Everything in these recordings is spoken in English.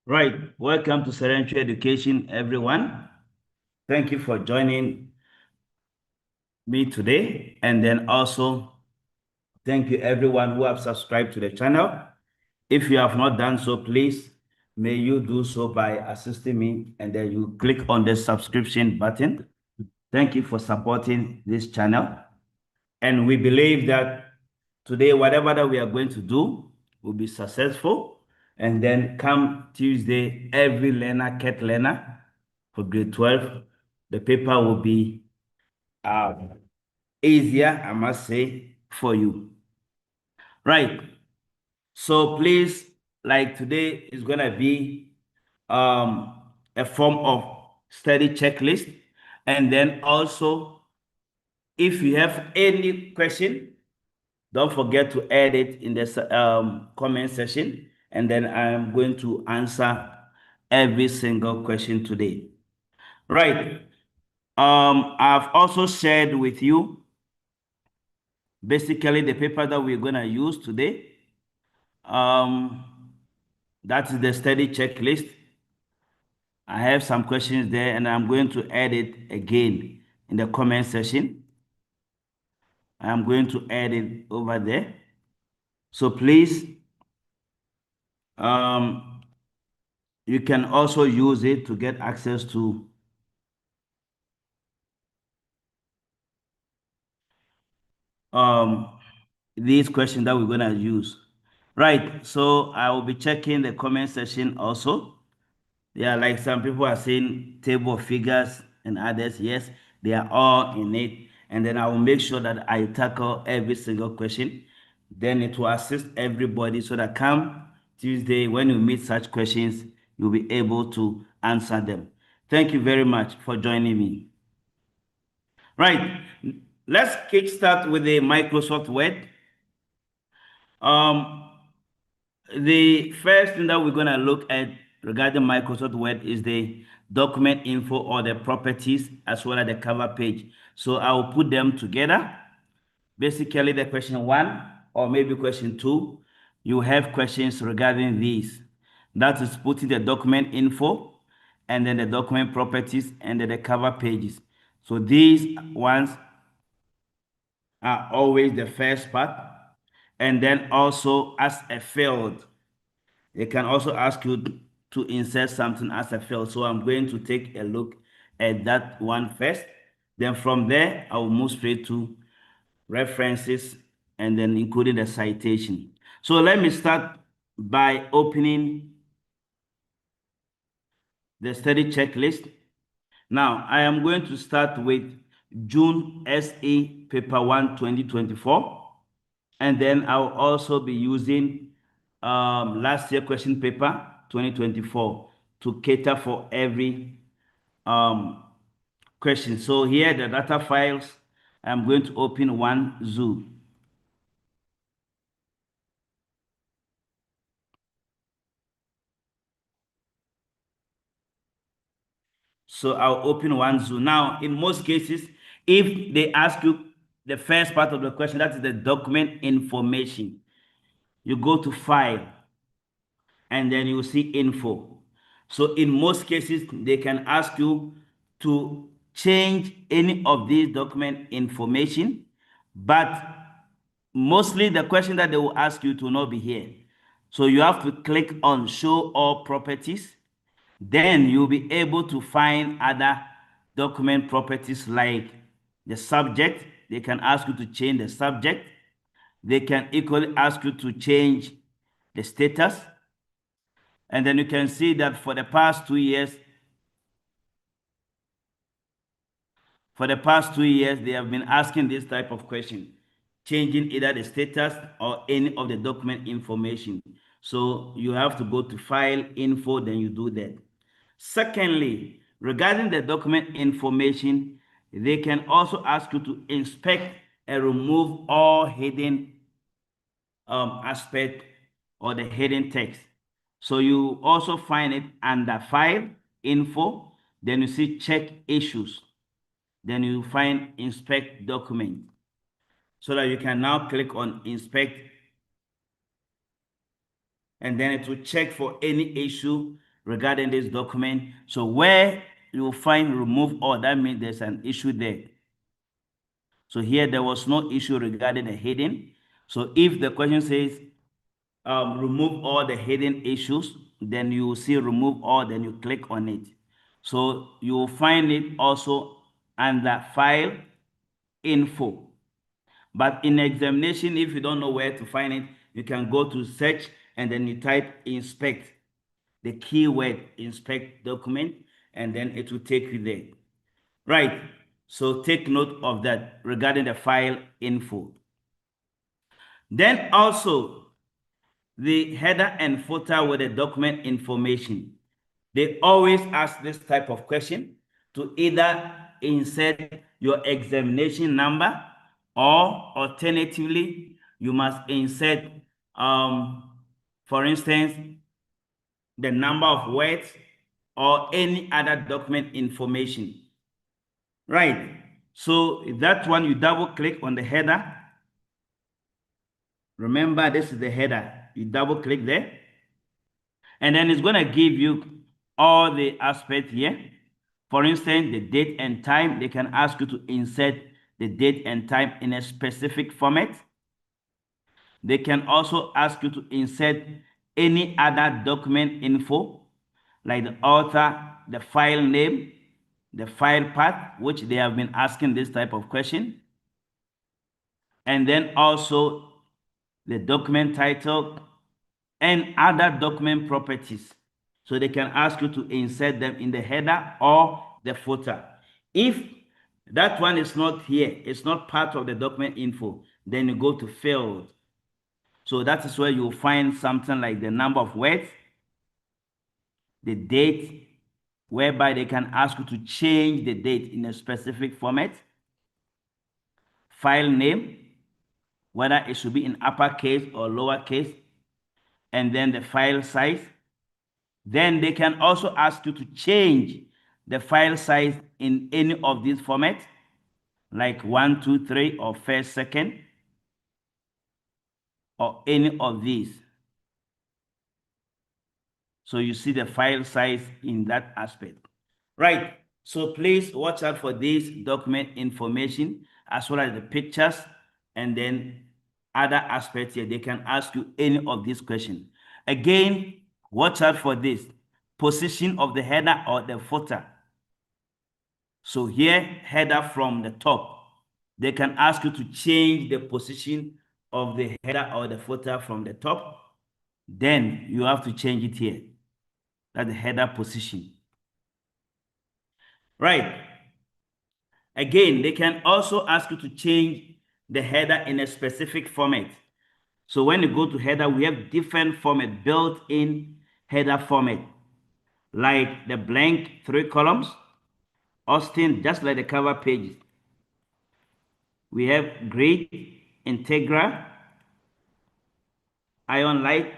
Right. Welcome to Sirantwi Education, everyone. Thank you for joining me today. And then also, thank you everyone who have subscribed to the channel. If you have not done so, please, may you do so by assisting me and then you click on the subscription button. Thank you for supporting this channel. And we believe that today, whatever that we are going to do will be successful. And then come Tuesday, every learner, cat learner for grade 12, the paper will be easier, I must say, for you. Right. So please, like today is going to be a form of study checklist. And then also, if you have any question, don't forget to add it in the comment section, and then I'm going to answer every single question today. Right. I've also shared with you basically the paper that we're going to use today. That is the study checklist. I have some questions there, and I'm going to add it again in the comment section. I'm going to add it over there. So please, you can also use it to get access to these questions that we're going to use. Right. So I will be checking the comment section also. Yeah, like some people are saying table of figures and others. Yes, they are all in it. And then I will make sure that I tackle every single question. Then it will assist everybody so that come Tuesday, when you meet such questions, you'll be able to answer them. Thank you very much for joining me. Right. Let's kickstart with the Microsoft Word. The first thing that we're going to look at regarding Microsoft Word is the document info or the properties as well as the cover page. So I will put them together. Basically, the question 1 or maybe question 2, you have questions regarding these. That is putting the document info and then the document properties and then the cover pages. So these ones are always the first part. And then also as a field, they can also ask you to insert something as a field. So I'm going to take a look at that one first. Then from there, I will move straight to references and then including the citation. So let me start by opening the study checklist. Now, I am going to start with June SE Paper 1 2024. And then I'll also be using last year question paper 2024 to cater for every question. So here the data files, I'm going to open one zoo. So I'll open one zoo. Now, in most cases, if they ask you the first part of the question, that is the document information, you go to file and then you see info. So in most cases, they can ask you to change any of these document information, but mostly the question that they will ask you to not be here. So you have to click on show all properties. Then you'll be able to find other document properties like the subject. They can ask you to change the subject. They can equally ask you to change the status. And then you can see that for the past 2 years, they have been asking this type of question, changing either the status or any of the document information. So you have to go to file info, then you do that. Secondly, regarding the document information, they can also ask you to inspect and remove all hidden aspect or the hidden text. So you also find it under file info, then you see check issues, then you find inspect document, so that you can now click on inspect and then it will check for any issue regarding this document. So where you will find remove all, that means there's an issue there. So here there was no issue regarding the heading. So if the question says remove all the hidden issues, then you will see remove all, then you click on it. So you will find it also under file info. But in examination, if you don't know where to find it, you can go to search and then you type inspect, the keyword inspect document, and then it will take you there. Right. So take note of that regarding the file info. Then also the header and footer with the document information. They always ask this type of question to either insert your examination number, or alternatively, you must insert, for instance, the number of words or any other document information. Right. So that one, you double click on the header. Remember, this is the header. You double click there. And then it's going to give you all the aspects here. For instance, the date and time. They can ask you to insert the date and time in a specific format. They can also ask you to insert any other document info, like the author, the file name, the file path, which they have been asking this type of question. And then also the document title and other document properties. So they can ask you to insert them in the header or the footer. If that one is not here, it's not part of the document info, then you go to field. So that is where you'll find something like the number of words, the date, whereby they can ask you to change the date in a specific format, file name, whether it should be in uppercase or lowercase, and then the file size. Then they can also ask you to change the file size in any of these formats, like 1, 2, 3, or first, second, or any of these. So you see the file size in that aspect. Right. So please watch out for this document information as well as the pictures, and then other aspects here. They can ask you any of these questions. Again, watch out for this position of the header or the footer. So here, header from the top. They can ask you to change the position of the header or the footer from the top. Then you have to change it here. That's the header position. Right. Again, they can also ask you to change the header in a specific format. So when you go to header, we have different format, built-in header format, like the blank 3 columns, Austin, just like the cover pages. We have grid, integral, ion light,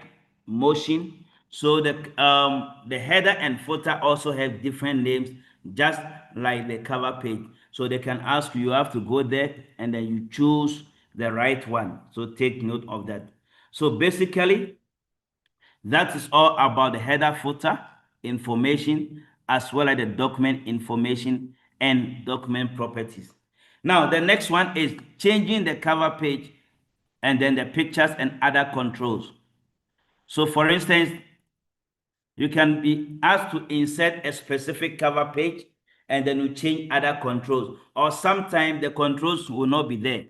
motion. So the header and footer also have different names, just like the cover page. So they can ask you, you have to go there and then you choose the right one. So take note of that. So basically, that is all about the header footer information, as well as the document information and document properties. Now, the next one is changing the cover page and then the pictures and other controls. So for instance, you can be asked to insert a specific cover page and then you change other controls, or sometimes the controls will not be there.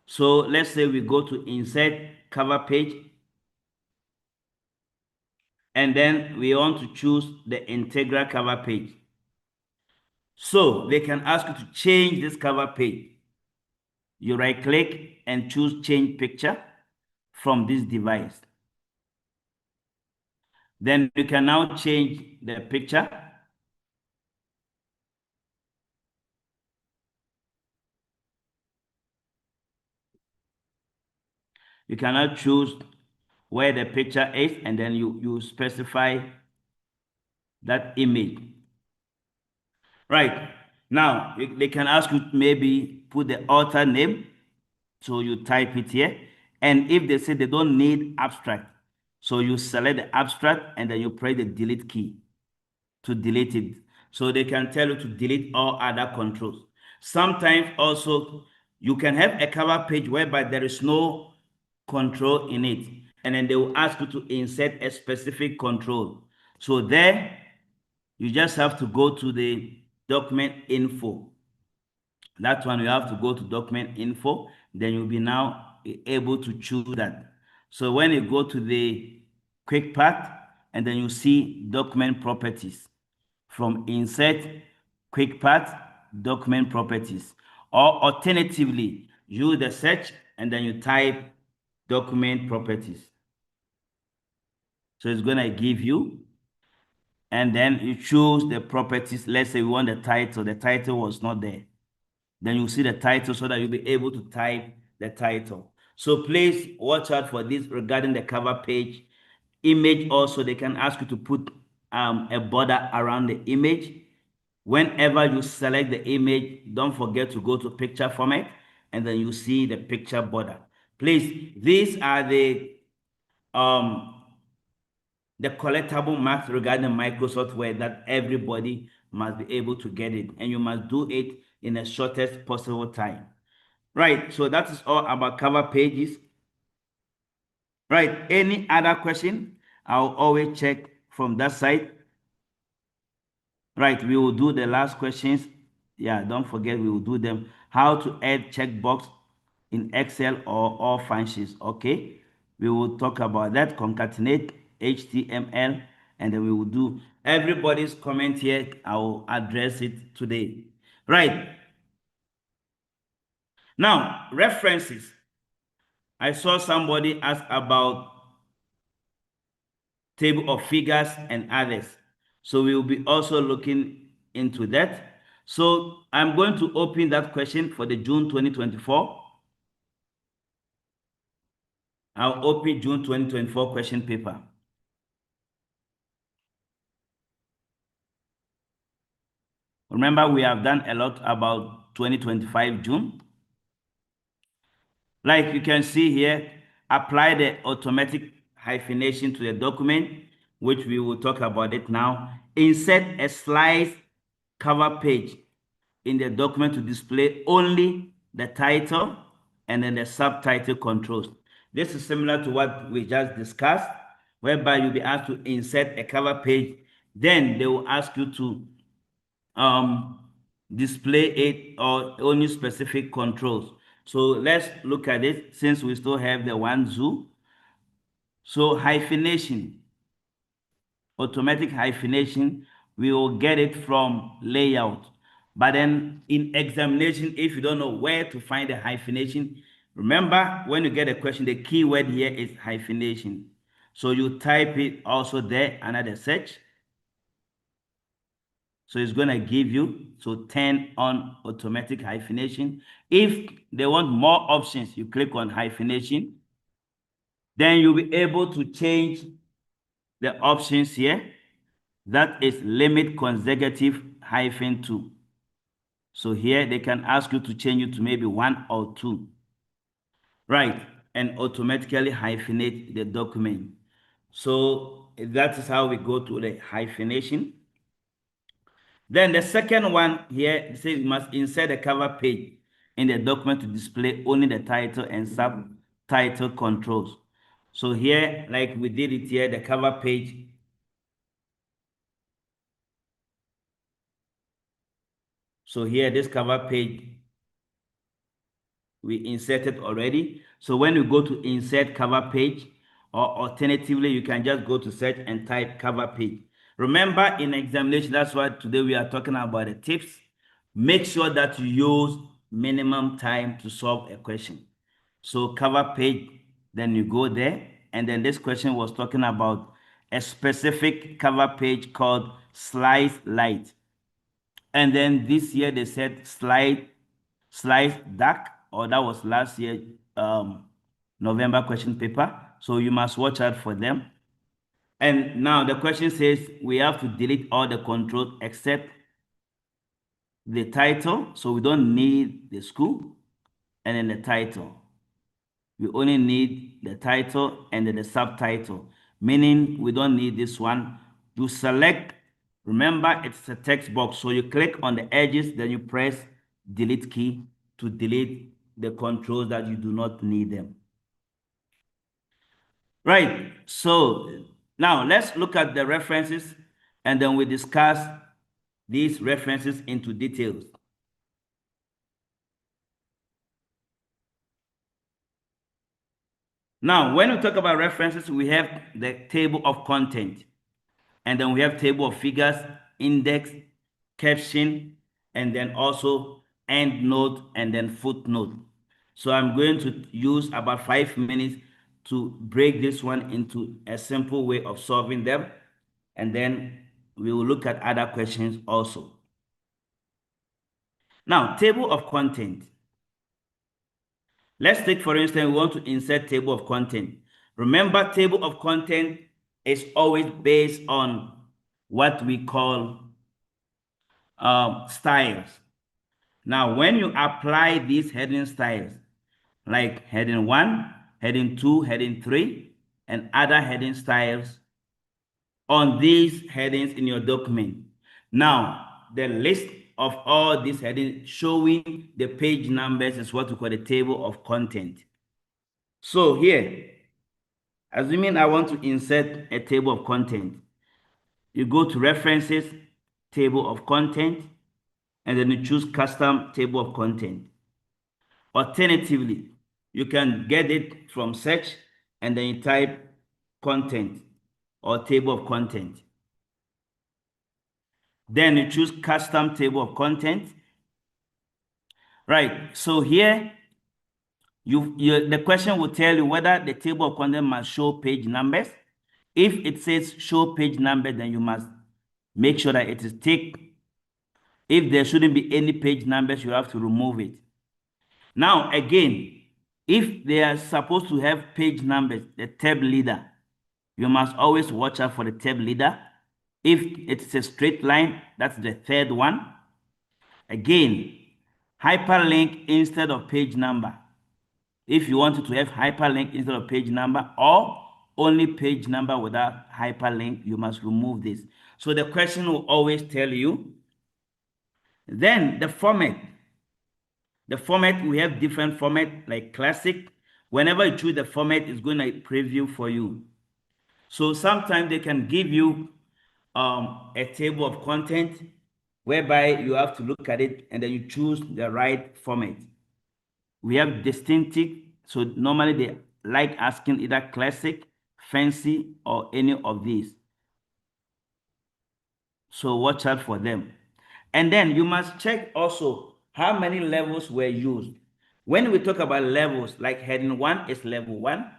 So let's say we go to insert cover page, and then we want to choose the integral cover page. So they can ask you to change this cover page. You right click and choose change picture from this device. Then you can now change the picture. You can now choose where the picture is, and then you specify that image. Right. Now, they can ask you to maybe put the author name. So you type it here. And if they say they don't need abstract, so you select the abstract and then you press the delete key. to delete it. So they can tell you to delete all other controls. Sometimes also you can have a cover page whereby there is no control in it, and then they will ask you to insert a specific control. So there you just have to go to the document info. That one you have to go to document info, then you'll be now able to choose that. So when you go to the quick path, and then you see document properties, from insert quick path document properties, or alternatively use the search and then you type document properties. So it's going to give you, and then you choose the properties. Let's say we want the title was not there, then you see the title so that you'll be able to type the title. So please watch out for this regarding the cover page. Image also, they can ask you to put a border around the image. Whenever you select the image, don't forget to go to picture format, and then you see the picture border. Please, these are the collectible marks regarding Microsoft Word that everybody must be able to get it, and you must do it in the shortest possible time. Right, so that is all about cover pages. Right, any other question? I'll always check from that side. Right, we will do the last questions. Yeah, don't forget, we will do them. How to add checkbox in Excel or all functions. Okay, we will talk about that. Concatenate HTML, and then we will do everybody's comment here. I will address it today. Right, now references. I saw somebody ask about table of figures and others. So we will be also looking into that. So I'm going to open that question for the June 2024. I'll open June 2024 question paper. Remember, we have done a lot about 2025 June. Like you can see here, apply the automatic hyphenation to the document, which we will talk about it now. Insert a slide cover page in the document to display only the title and then the subtitle controls. This is similar to what we just discussed, whereby you'll be asked to insert a cover page. Then they will ask you to display it or only specific controls. So let's look at it since we still have the one zoo. So hyphenation, automatic hyphenation, we will get it from layout. But then in examination, if you don't know where to find the hyphenation, remember when you get a question, the keyword here is hyphenation. So you type it also there under the search. So it's going to give you, so turn on automatic hyphenation. If they want more options, you click on hyphenation. Then you'll be able to change the options here. That is limit consecutive -2. So here they can ask you to change it to maybe 1 or 2. Right, and automatically hyphenate the document. So that is how we go to the hyphenation. Then the second one here, it says you must insert a cover page in the document to display only the title and subtitle controls. So here, like we did it here, the cover page. So here, this cover page, we inserted already. So when you go to insert cover page, or alternatively, you can just go to search and type cover page. Remember, in examination, that's why today we are talking about the tips. Make sure that you use minimum time to solve a question. So cover page, then you go there. And then this question was talking about a specific cover page called Slice Light. And then this year they said Slice Dark, or that was last year November question paper. So you must watch out for them. And now the question says we have to delete all the controls except the title. So we don't need the school and then the title. We only need the title and then the subtitle, meaning we don't need this one. You select Remember, it's a text box. So you click on the edges, then you press delete key to delete the controls that you do not need them. Right. So now let's look at the references, and then we discuss these references into details. Now, when we talk about references, we have the table of content, and then we have table of figures, index, caption, and then also endnote, and then footnote. So I'm going to use about 5 minutes to break this one into a simple way of solving them, and then we will look at other questions also. Now, table of content. Let's take, for instance, we want to insert table of content. Remember, table of content is always based on what we call styles. Now, when you apply these heading styles, like heading 1, heading 2, heading 3, and other heading styles on these headings in your document. Now, the list of all these headings showing the page numbers is what we call the table of content. So here, assuming I want to insert a table of content, you go to References, Table of Content, and then you choose Custom Table of Content. Alternatively, you can get it from search, and then you type content or table of content. Then you choose Custom Table of Content. Right, so here, the question will tell you whether the table of content must show page numbers. If it says show page number, then you must make sure that it is ticked. If there shouldn't be any page numbers, you have to remove it. Now, again, if they are supposed to have page numbers, the tab leader, you must always watch out for the tab leader. If it's a straight line, that's the third one. Again, hyperlink instead of page number. If you wanted to have hyperlink instead of page number, or only page number without hyperlink, you must remove this. So the question will always tell you. Then the format. The format, we have different format like classic. Whenever you choose the format, it's going to preview for you. So sometimes they can give you a table of content whereby you have to look at it and then you choose the right format. We have distinctive, so normally they like asking either classic, fancy, or any of these. So watch out for them. And then you must check also how many levels were used. When we talk about levels, like heading 1 is level 1,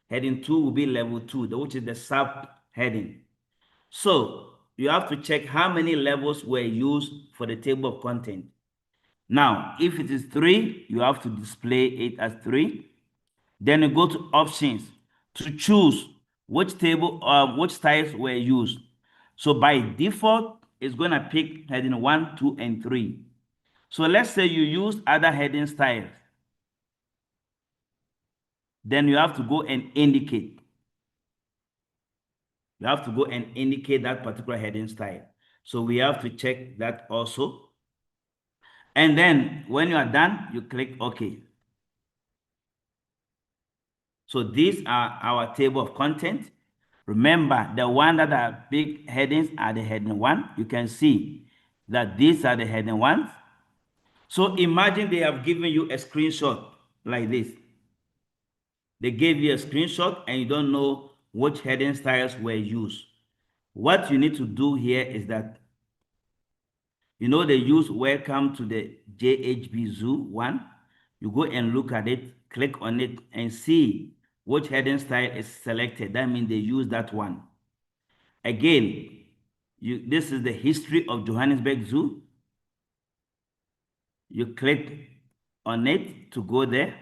heading 2 will be level 2, which is the sub-heading. So you have to check how many levels were used for the table of content. Now, if it is 3, you have to display it as 3. Then you go to options to choose which table which styles were used. So by default, it's going to pick heading 1, 2, and 3. So let's say you use other heading styles. Then you have to go and indicate. You have to go and indicate that particular heading style. So we have to check that also. And then when you are done, you click OK. So these are our table of content. Remember, the one that are big headings are the heading 1. You can see that these are the heading 1s. So imagine they have given you a screenshot like this. They gave you a screenshot and you don't know which heading styles were used. What you need to do here is that, you know, they use welcome to the JHB Zoo one. You go and look at it, click on it, and see which heading style is selected. That means they use that one. Again, this is the history of Johannesburg Zoo. You click on it to go there,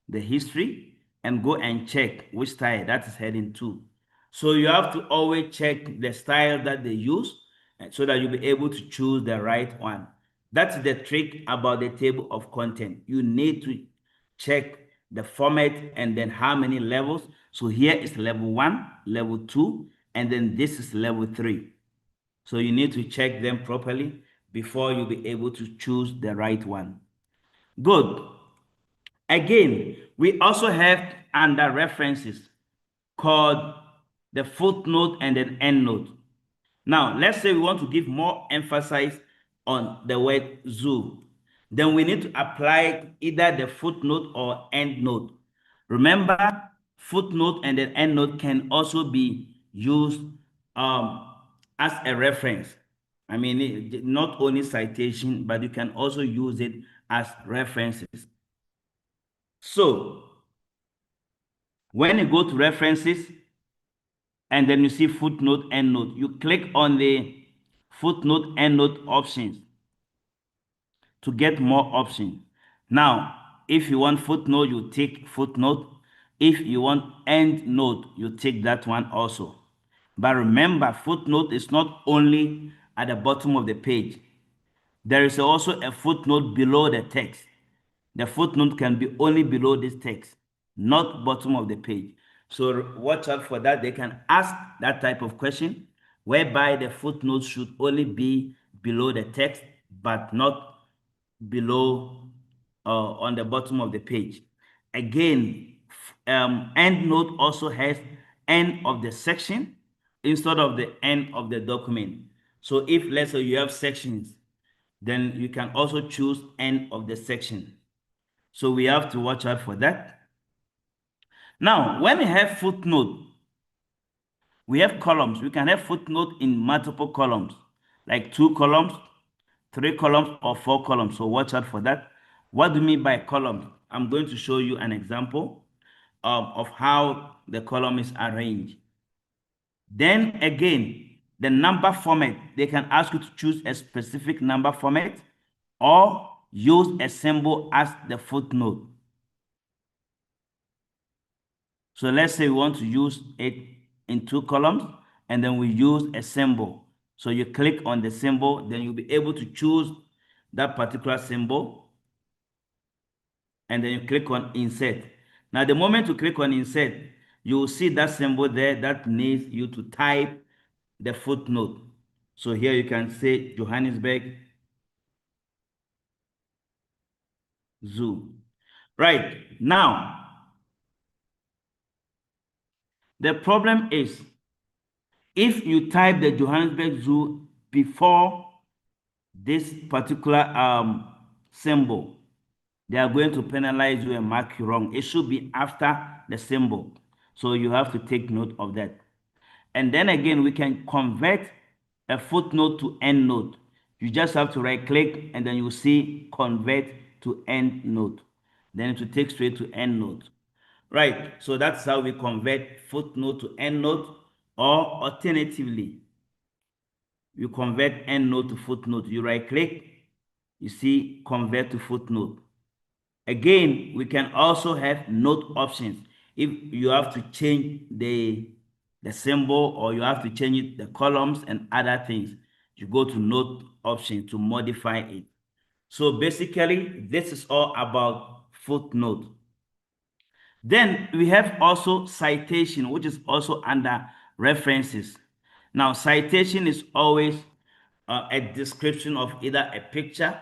the history, and go and check which style that is heading to. So you have to always check the style that they use so that you'll be able to choose the right one. That's the trick about the table of content. You need to check the format and then how many levels. So here is level 1, level 2, and then this is level 3. So you need to check them properly before you'll be able to choose the right one. Good. Again, we also have under references called the footnote and an endnote. Now, let's say we want to give more emphasis on the word zoo. Then we need to apply either the footnote or endnote. Remember, footnote and an endnote can also be used as a reference. I mean, not only citation, but you can also use it as references. So, when you go to references and then you see footnote, endnote, you click on the footnote, endnote options to get more options. Now, if you want footnote, you take footnote. If you want endnote, you take that one also. But remember, footnote is not only at the bottom of the page. There is also a footnote below the text. The footnote can be only below this text, not bottom of the page. So watch out for that. They can ask that type of question, whereby the footnote should only be below the text, but not below on the bottom of the page. Again, endnote also has end of the section instead of the end of the document. So if, let's say, you have sections, then you can also choose end of the section. So we have to watch out for that. Now, when we have footnote, we have columns. We can have footnote in multiple columns, like 2 columns, 3 columns, or 4 columns. So watch out for that. What do you mean by columns? I'm going to show you an example of how the column is arranged. Then again, the number format, they can ask you to choose a specific number format or use a symbol as the footnote. So let's say we want to use it in 2 columns and then we use a symbol. So you click on the symbol, then you'll be able to choose that particular symbol and then you click on insert. Now, the moment you click on insert, you will see that symbol there that needs you to type the footnote. So here you can say Johannesburg Zoo. Right, now, the problem is if you type the Johannesburg Zoo before this particular symbol, they are going to penalize you and mark you wrong. It should be after the symbol. So you have to take note of that. And then again, we can convert a footnote to endnote. You just have to right click and then you see convert to endnote. Then it will take straight to endnote. Right, so that's how we convert footnote to endnote, or alternatively, you convert endnote to footnote. You right click, you see convert to footnote. Again, we can also have note options. If you have to change the symbol or you have to change it, the columns and other things, you go to note option to modify it. So basically, this is all about footnote. Then we have also citation, which is also under references. Now, citation is always a description of either a picture.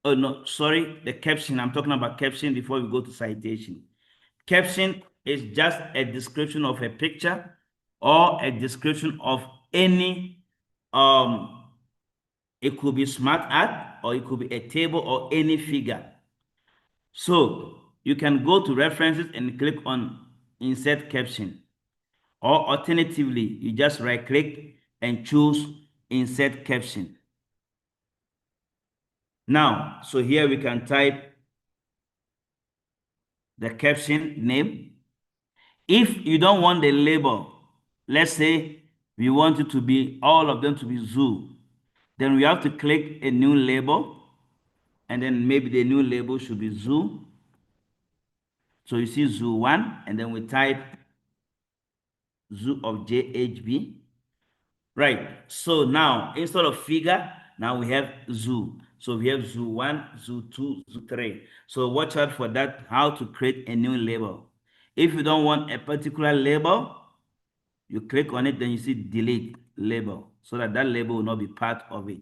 Oh, no, sorry, the caption. I'm talking about caption before we go to citation. Caption is just a description of a picture or a description of any, it could be smart art or it could be a table or any figure. So you can go to references and click on insert caption, or alternatively, you just right click and choose insert caption. Now, so here we can type the caption name. If you don't want the label, let's say we want it to be all of them to be zoo, then we have to click a new label, and then maybe the new label should be zoo. So you see zoo 1, and then we type zoo of JHB. Right, so now instead of figure, now we have zoo. So we have zoo 1, zoo 2, zoo 3. So watch out for that, how to create a new label. If you don't want a particular label, You click on it, then you see delete label, so that label will not be part of it.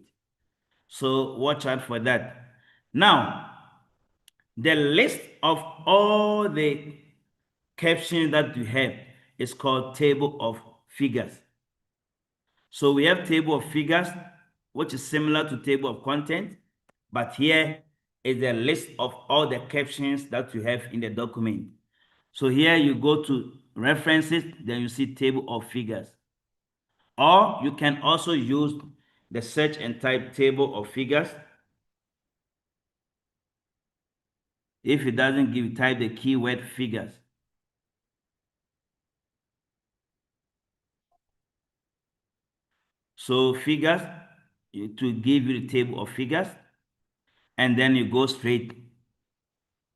So watch out for that. Now, the list of all the captions that you have is called table of figures. So we have table of figures, which is similar to table of content, but here is the list of all the captions that you have in the document. So here you go to references, then you see table of figures. Or you can also use the search and type table of figures. If it doesn't give, type the keyword figures. So figures, to give you the table of figures, and then you go straight,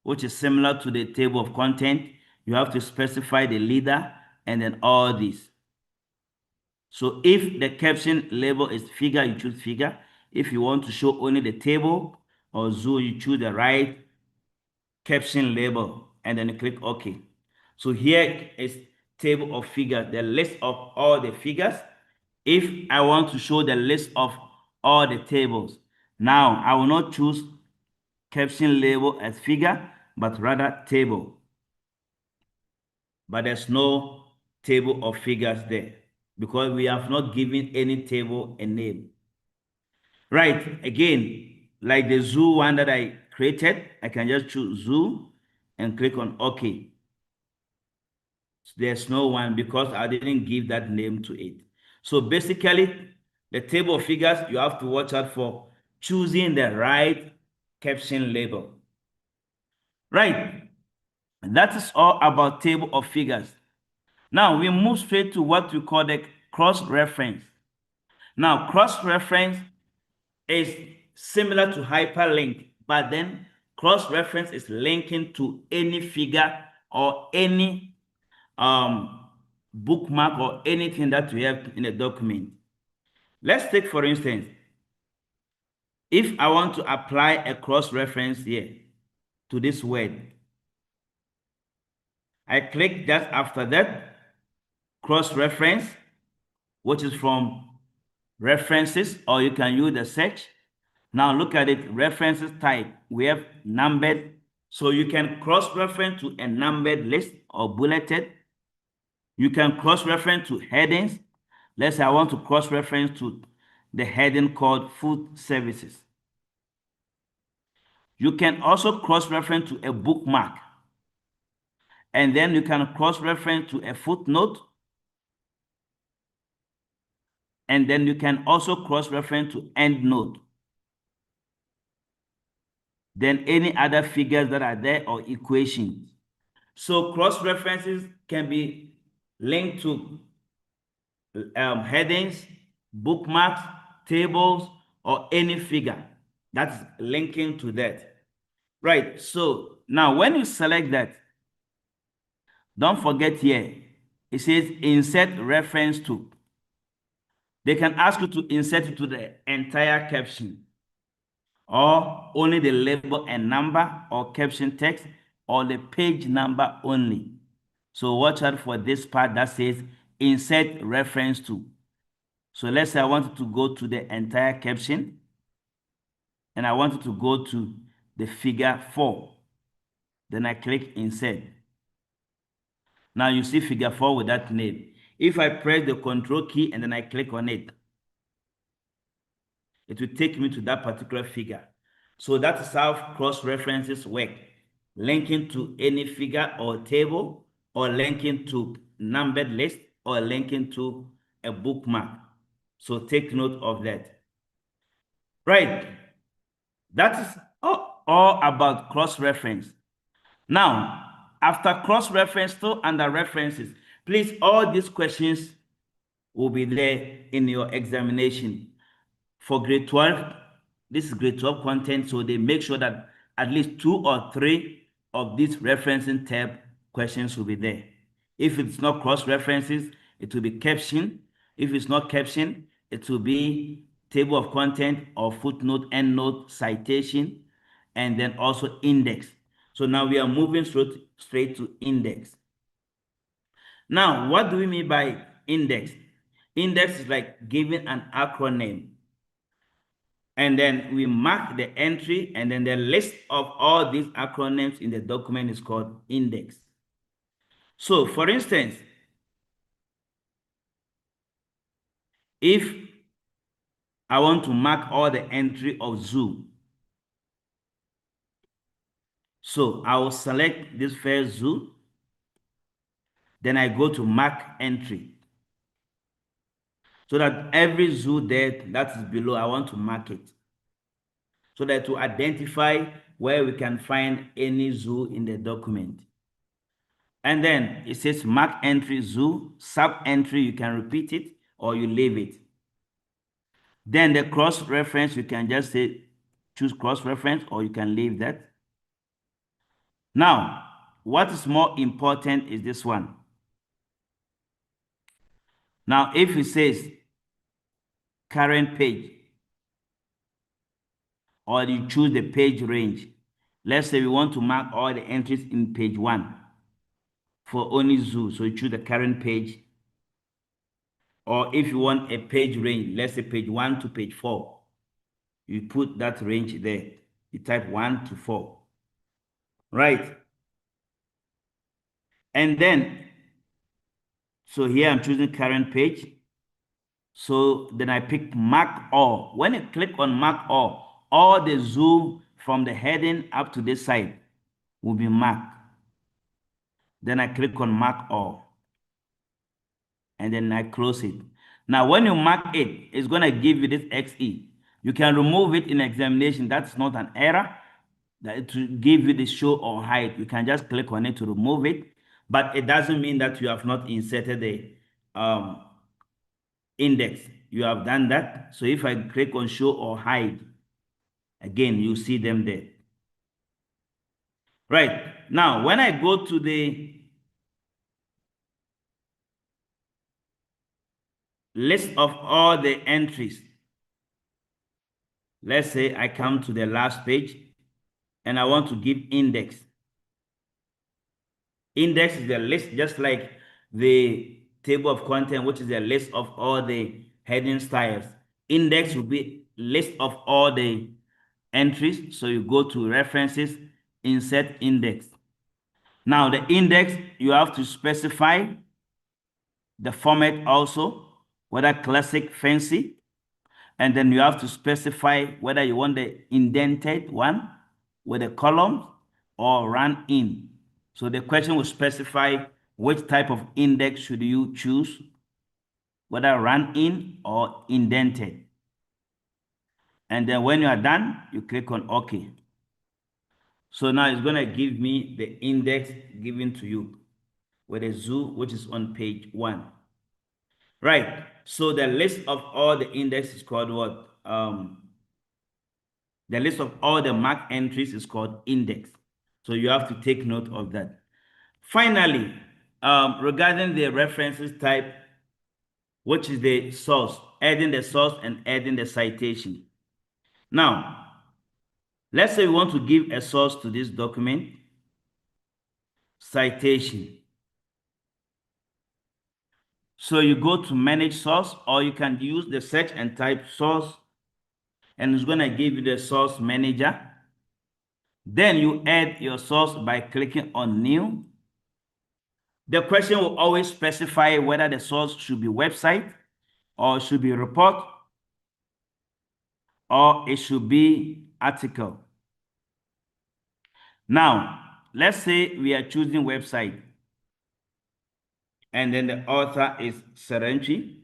which is similar to the table of content. You have to specify the leader and then all these. So if the caption label is figure, you choose figure. If you want to show only the table or zoo, you choose the right caption label and then you click OK. So here is table of figures, the list of all the figures. If I want to show the list of all the tables, now I will not choose caption label as figure, but rather table. But there's no table of figures there because we have not given any table a name. Right, again, like the zoo one that I created, I can just choose zoo and click on OK. So there's no one because I didn't give that name to it. So basically, the table of figures, you have to watch out for choosing the right caption label. Right, that is all about table of figures. Now we move straight to what we call the cross-reference. Now, cross-reference is similar to hyperlink, but then cross-reference is linking to any figure or any bookmark or anything that we have in a document. Let's take, for instance, if I want to apply a cross-reference here to this word, I click just after that, cross-reference, which is from references, or you can use the search. Now look at it, references type. We have numbered, so you can cross-reference to a numbered list or bulleted. You can cross-reference to headings. Let's say I want to cross-reference to the heading called food services. You can also cross-reference to a bookmark. And then you can cross-reference to a footnote. And then you can also cross-reference to endnote. Then any other figures that are there or equations. So cross-references can be linked to headings, bookmarks, tables, or any figure that's linking to that. Right, so now when you select that, don't forget here, it says insert reference to. They can ask you to insert it to the entire caption, or only the label and number, or caption text, or the page number only. So watch out for this part that says insert reference to. So let's say I wanted to go to the entire caption and I wanted to go to the figure 4. Then I click insert. Now you see figure 4 with that name. If I press the control key and then I click on it, it will take me to that particular figure. So that is how cross-references work. Linking to any figure or table, or linking to numbered list, or linking to a bookmark. So take note of that. Right. That is all about cross-reference. Now, after cross-reference to under references, please, all these questions will be there in your examination. For grade 12, this is grade 12 content, so they make sure that at least 2 or 3 of these referencing tab questions will be there. If it's not cross-references, it will be caption. If it's not caption, it will be table of content or footnote, endnote, citation, and then also index. So now we are moving straight to index. Now, what do we mean by index. Index is like giving an acronym. And then we mark the entry, and then the list of all these acronyms in the document is called index. So for instance, if I want to mark all the entry of zoo, so I will select this first zoo, then I go to mark entry. So that every zoo there that is below, I want to mark it. So that to identify where we can find any zoo in the document. And then it says mark entry zoo, sub entry, you can repeat it or you leave it. Then the cross reference, you can just say choose cross reference or you can leave that. Now, what is more important is this one. Now, if it says current page, or you choose the page range, let's say we want to mark all the entries in page 1 for only zoo, so you choose the current page. Or if you want a page range, let's say page 1 to page 4, you put that range there. You type 1 to 4, right? And then, so here I'm choosing current page. So then I pick mark all. When I click on mark all the zoo from the heading up to this side will be marked. Then I click on mark all. And then I close it. Now, when you mark it, it's going to give you this XE. You can remove it in examination. That's not an error. That to give you the show or hide, you can just click on it to remove it. But it doesn't mean that you have not inserted the index. You have done that. So if I click on show or hide, again, you see them there. Right. Now, when I go to the list of all the entries, let's say I come to the last page and I want to give index. Index is the list, just like the table of content, which is a list of all the heading styles. Index will be list of all the entries. So you go to references, insert index. Now the index, you have to specify the format also, whether classic, fancy, and then you have to specify whether you want the indented one with a column or run in. So the question will specify which type of index should you choose, whether run in or indented. And then when you are done, you click on OK. So now it's going to give me the index given to you with a zoo, which is on page 1. Right. So the list of all the index is called what? The list of all the marked entries is called index. So you have to take note of that. Finally, regarding the references type, which is the source, adding the source and adding the citation. Now, let's say we want to give a source to this document, citation. So you go to manage source, or you can use the search and type source, and it's going to give you the source manager. Then you add your source by clicking on new. The question will always specify whether the source should be website or should be report or it should be article. Now, let's say we are choosing website and then the author is Sirantwi.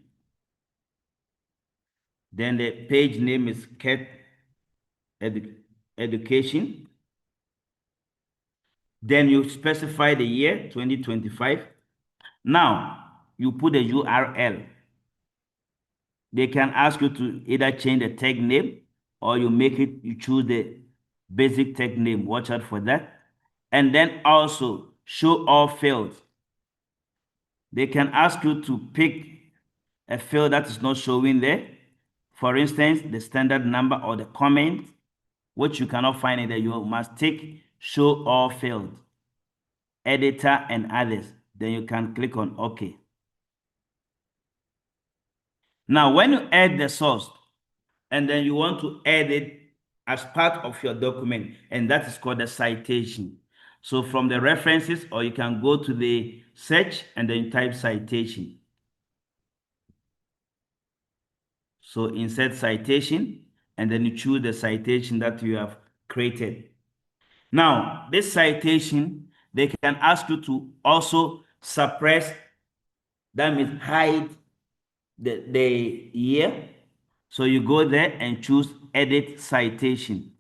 Then the page name is Cat Education. Then you specify the year 2025. Now you put a URL. They can ask you to either change the tag name or you choose the basic tag name. Watch out for that. And then also show all fields. They can ask you to pick a field that is not showing there. For instance, the standard number or the comment, which you cannot find it there. You must take show all fields, editor and others. Then you can click on OK. Now, when you add the source, and then you want to add it as part of your document, and that is called a citation. So from the references, or you can go to the search and then type citation. So insert citation, and then you choose the citation that you have created. Now, this citation, they can ask you to also suppress, that means hide the year. So you go there and choose edit citation.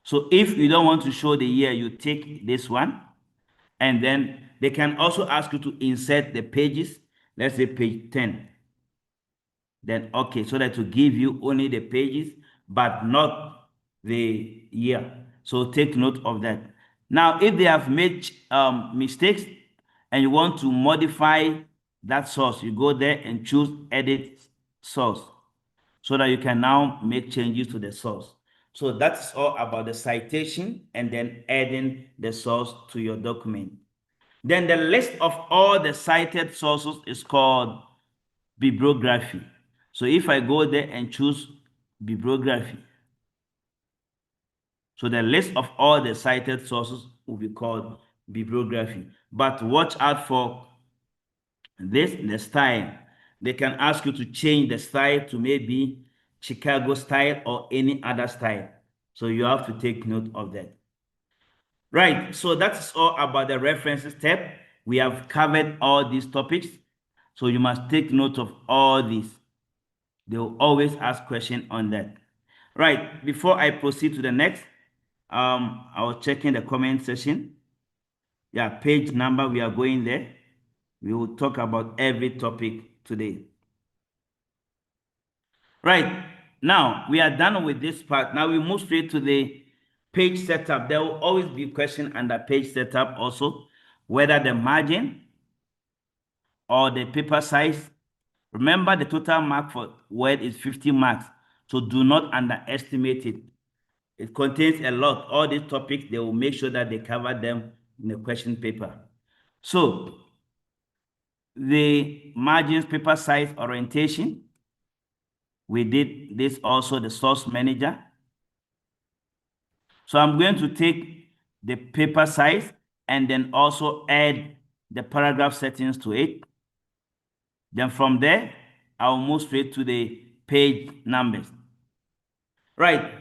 So if you don't want to show the year, you take this one, and then they can also ask you to insert the pages. Let's say page 10. Then okay, so that to give you only the pages, but not the year. So take note of that. Now, if they have made mistakes and you want to modify that source, you go there and choose edit source, so that you can now make changes to the source. So that's all about the citation and then adding the source to your document. Then the list of all the cited sources is called bibliography. So if I go there and choose bibliography, so the list of all the cited sources will be called bibliography. But watch out for this, the style. They can ask you to change the style to maybe Chicago style or any other style. So you have to take note of that. Right, so that's all about the references tab. We have covered all these topics. So you must take note of all these. They will always ask questions on that. Right, before I proceed to the next, I was checking the comment section. Yeah, page number, we are going there. We will talk about every topic today. Right, now we are done with this part. Now we move straight to the page setup. There will always be a question under page setup also, whether the margin or the paper size. Remember, the total mark for Word is 50 marks, so do not underestimate it. It contains a lot. All these topics, they will make sure that they cover them in the question paper. So the margins, paper size, orientation, we did this also, the source manager. So I'm going to take the paper size and then also add the paragraph settings to it. Then from there, I'll move straight to the page numbers. Right.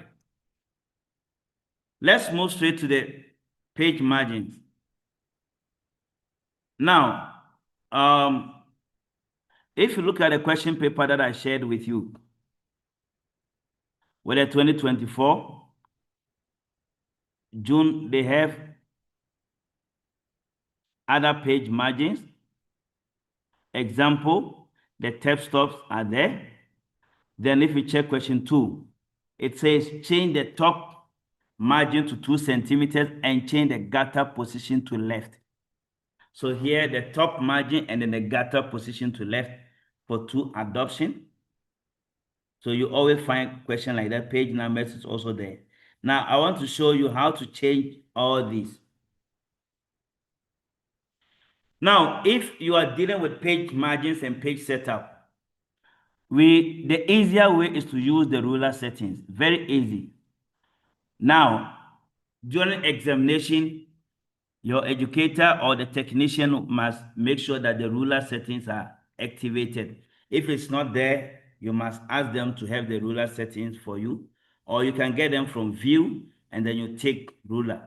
Let's move straight to the page margins. Now, if you look at the question paper that I shared with you, with the 2024 June, they have other page margins. Example, the text stops are there. Then if you check question 2, it says change the top margin to 2 centimeters and change the gutter position to left. So here the top margin and then the gutter position to left for 2 adoption. So you always find question like that. Page numbers is also there. Now I want to show you how to change all these. Now, if you are dealing with page margins and page setup, the easier way is to use the ruler settings. Very easy. Now, during examination, your educator or the technician must make sure that the ruler settings are activated. If it's not there, you must ask them to have the ruler settings for you, or you can get them from view and then you take ruler.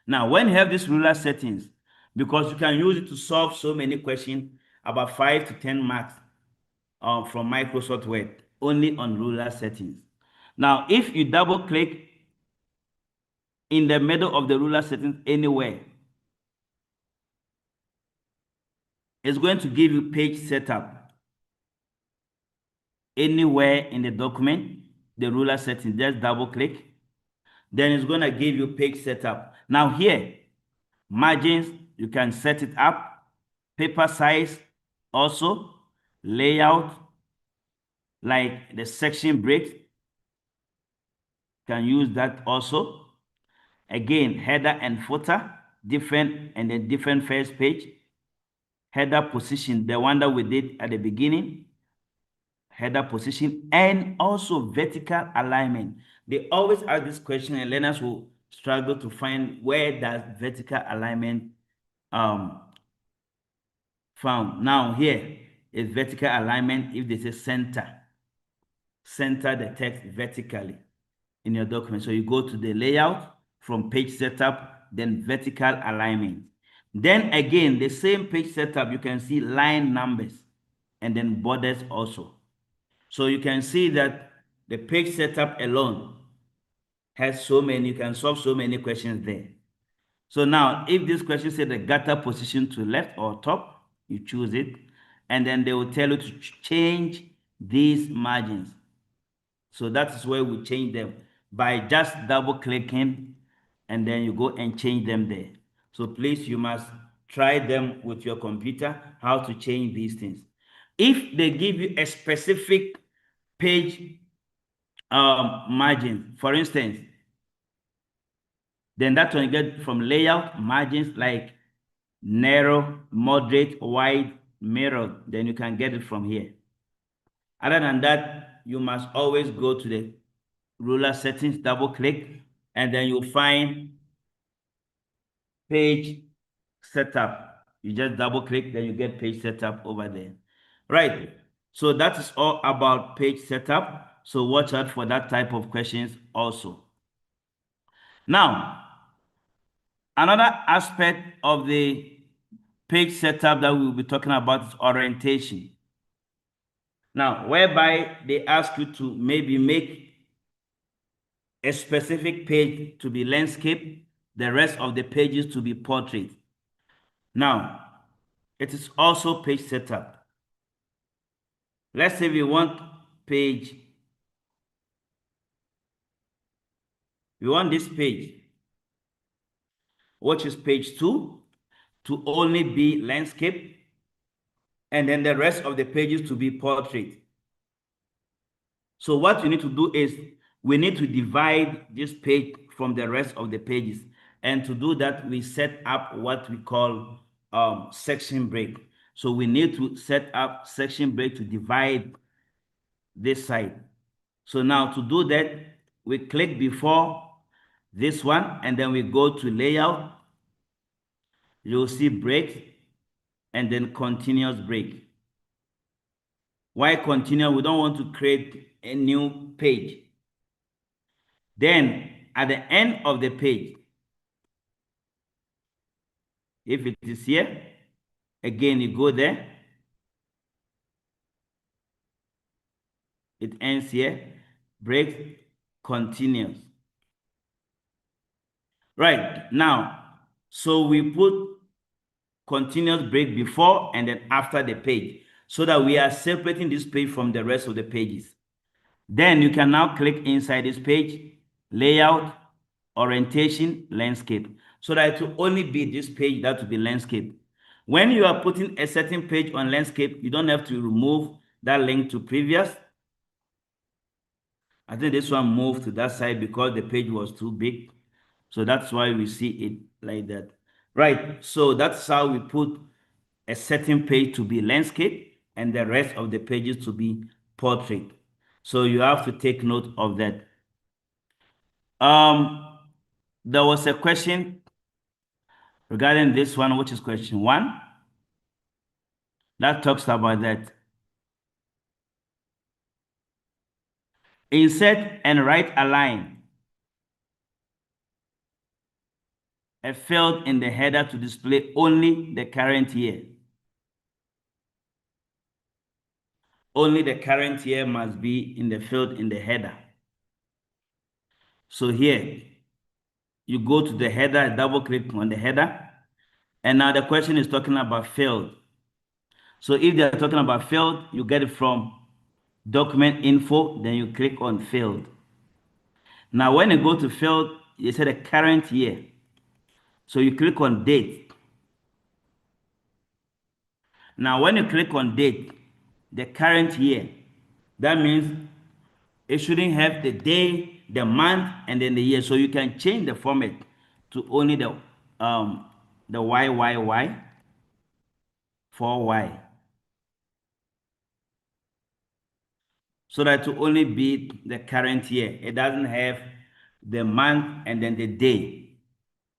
Now, when you have these ruler settings, because you can use it to solve so many questions, about 5 to 10 marks from Microsoft Word, only on ruler settings. Now, if you double click in the middle of the ruler settings anywhere, it's going to give you page setup. Anywhere in the document, the ruler settings, just double click. Then it's going to give you page setup. Now here, margins, you can set it up. Paper size also. Layout, like the section breaks, can use that also. Again, header and footer, different, and then different first page. Header position, the one that we did at the beginning. header position, and also vertical alignment. They always ask this question, and learners will struggle to find where does vertical alignment found. Now here is vertical alignment. If they say center the text vertically in your document. So you go to the layout, from page setup, then vertical alignment. Then again, the same page setup, you can see line numbers and then borders also. So you can see that the page setup alone has so many, you can solve so many questions there. So now, if this question says the gutter position to left or top, you choose it, and then they will tell you to change these margins. So that's where we change them by just double clicking, and then you go and change them there. So please, you must try them with your computer, how to change these things. If they give you a specific page margin, for instance, then that one you get from layout margins like narrow, moderate, wide, mirror, then you can get it from here. Other than that, you must always go to the ruler settings, double click, and then you'll find page setup. You just double click, then you get page setup over there. Right. So that is all about page setup. So watch out for that type of questions also. Now, another aspect of the page setup that we'll be talking about is orientation. Now, whereby they ask you to maybe make a specific page to be landscape, the rest of the pages to be portrait. Now, it is also page setup. Let's say we want this page, which is page 2, to only be landscape, and then the rest of the pages to be portrait. So what we need to do is we need to divide this page from the rest of the pages. And to do that, we set up what we call section break. So we need to set up section break to divide this side. So now to do that, we click before this one, and then we go to layout. You'll see break and then continuous break. Why continue? We don't want to create a new page. Then at the end of the page, if it is here, again, you go there. It ends here, break, continues. Right, now, so we put continuous break before and then after the page so that we are separating this page from the rest of the pages. Then you can now click inside this page, layout, orientation, landscape, so that it will only be this page that will be landscape. When you are putting a certain page on landscape, you don't have to remove that link to previous. I think this one moved to that side because the page was too big. So that's why we see it like that. Right, so that's how we put a certain page to be landscape and the rest of the pages to be portrait. So you have to take note of that. There was a question regarding this one, which is question 1, that talks about that. Insert and right align a field in the header to display only the current year. Only the current year must be in the field in the header. So here, you go to the header, double click on the header, and now the question is talking about field. So if they're talking about field, you get it from document info, then you click on field. Now when you go to field, you say the current year. So you click on date. Now when you click on date, the current year, that means it shouldn't have the day, the month, and then the year. So you can change the format to only the YYY, 4Y. so that to only be the current year. It doesn't have the month and then the day.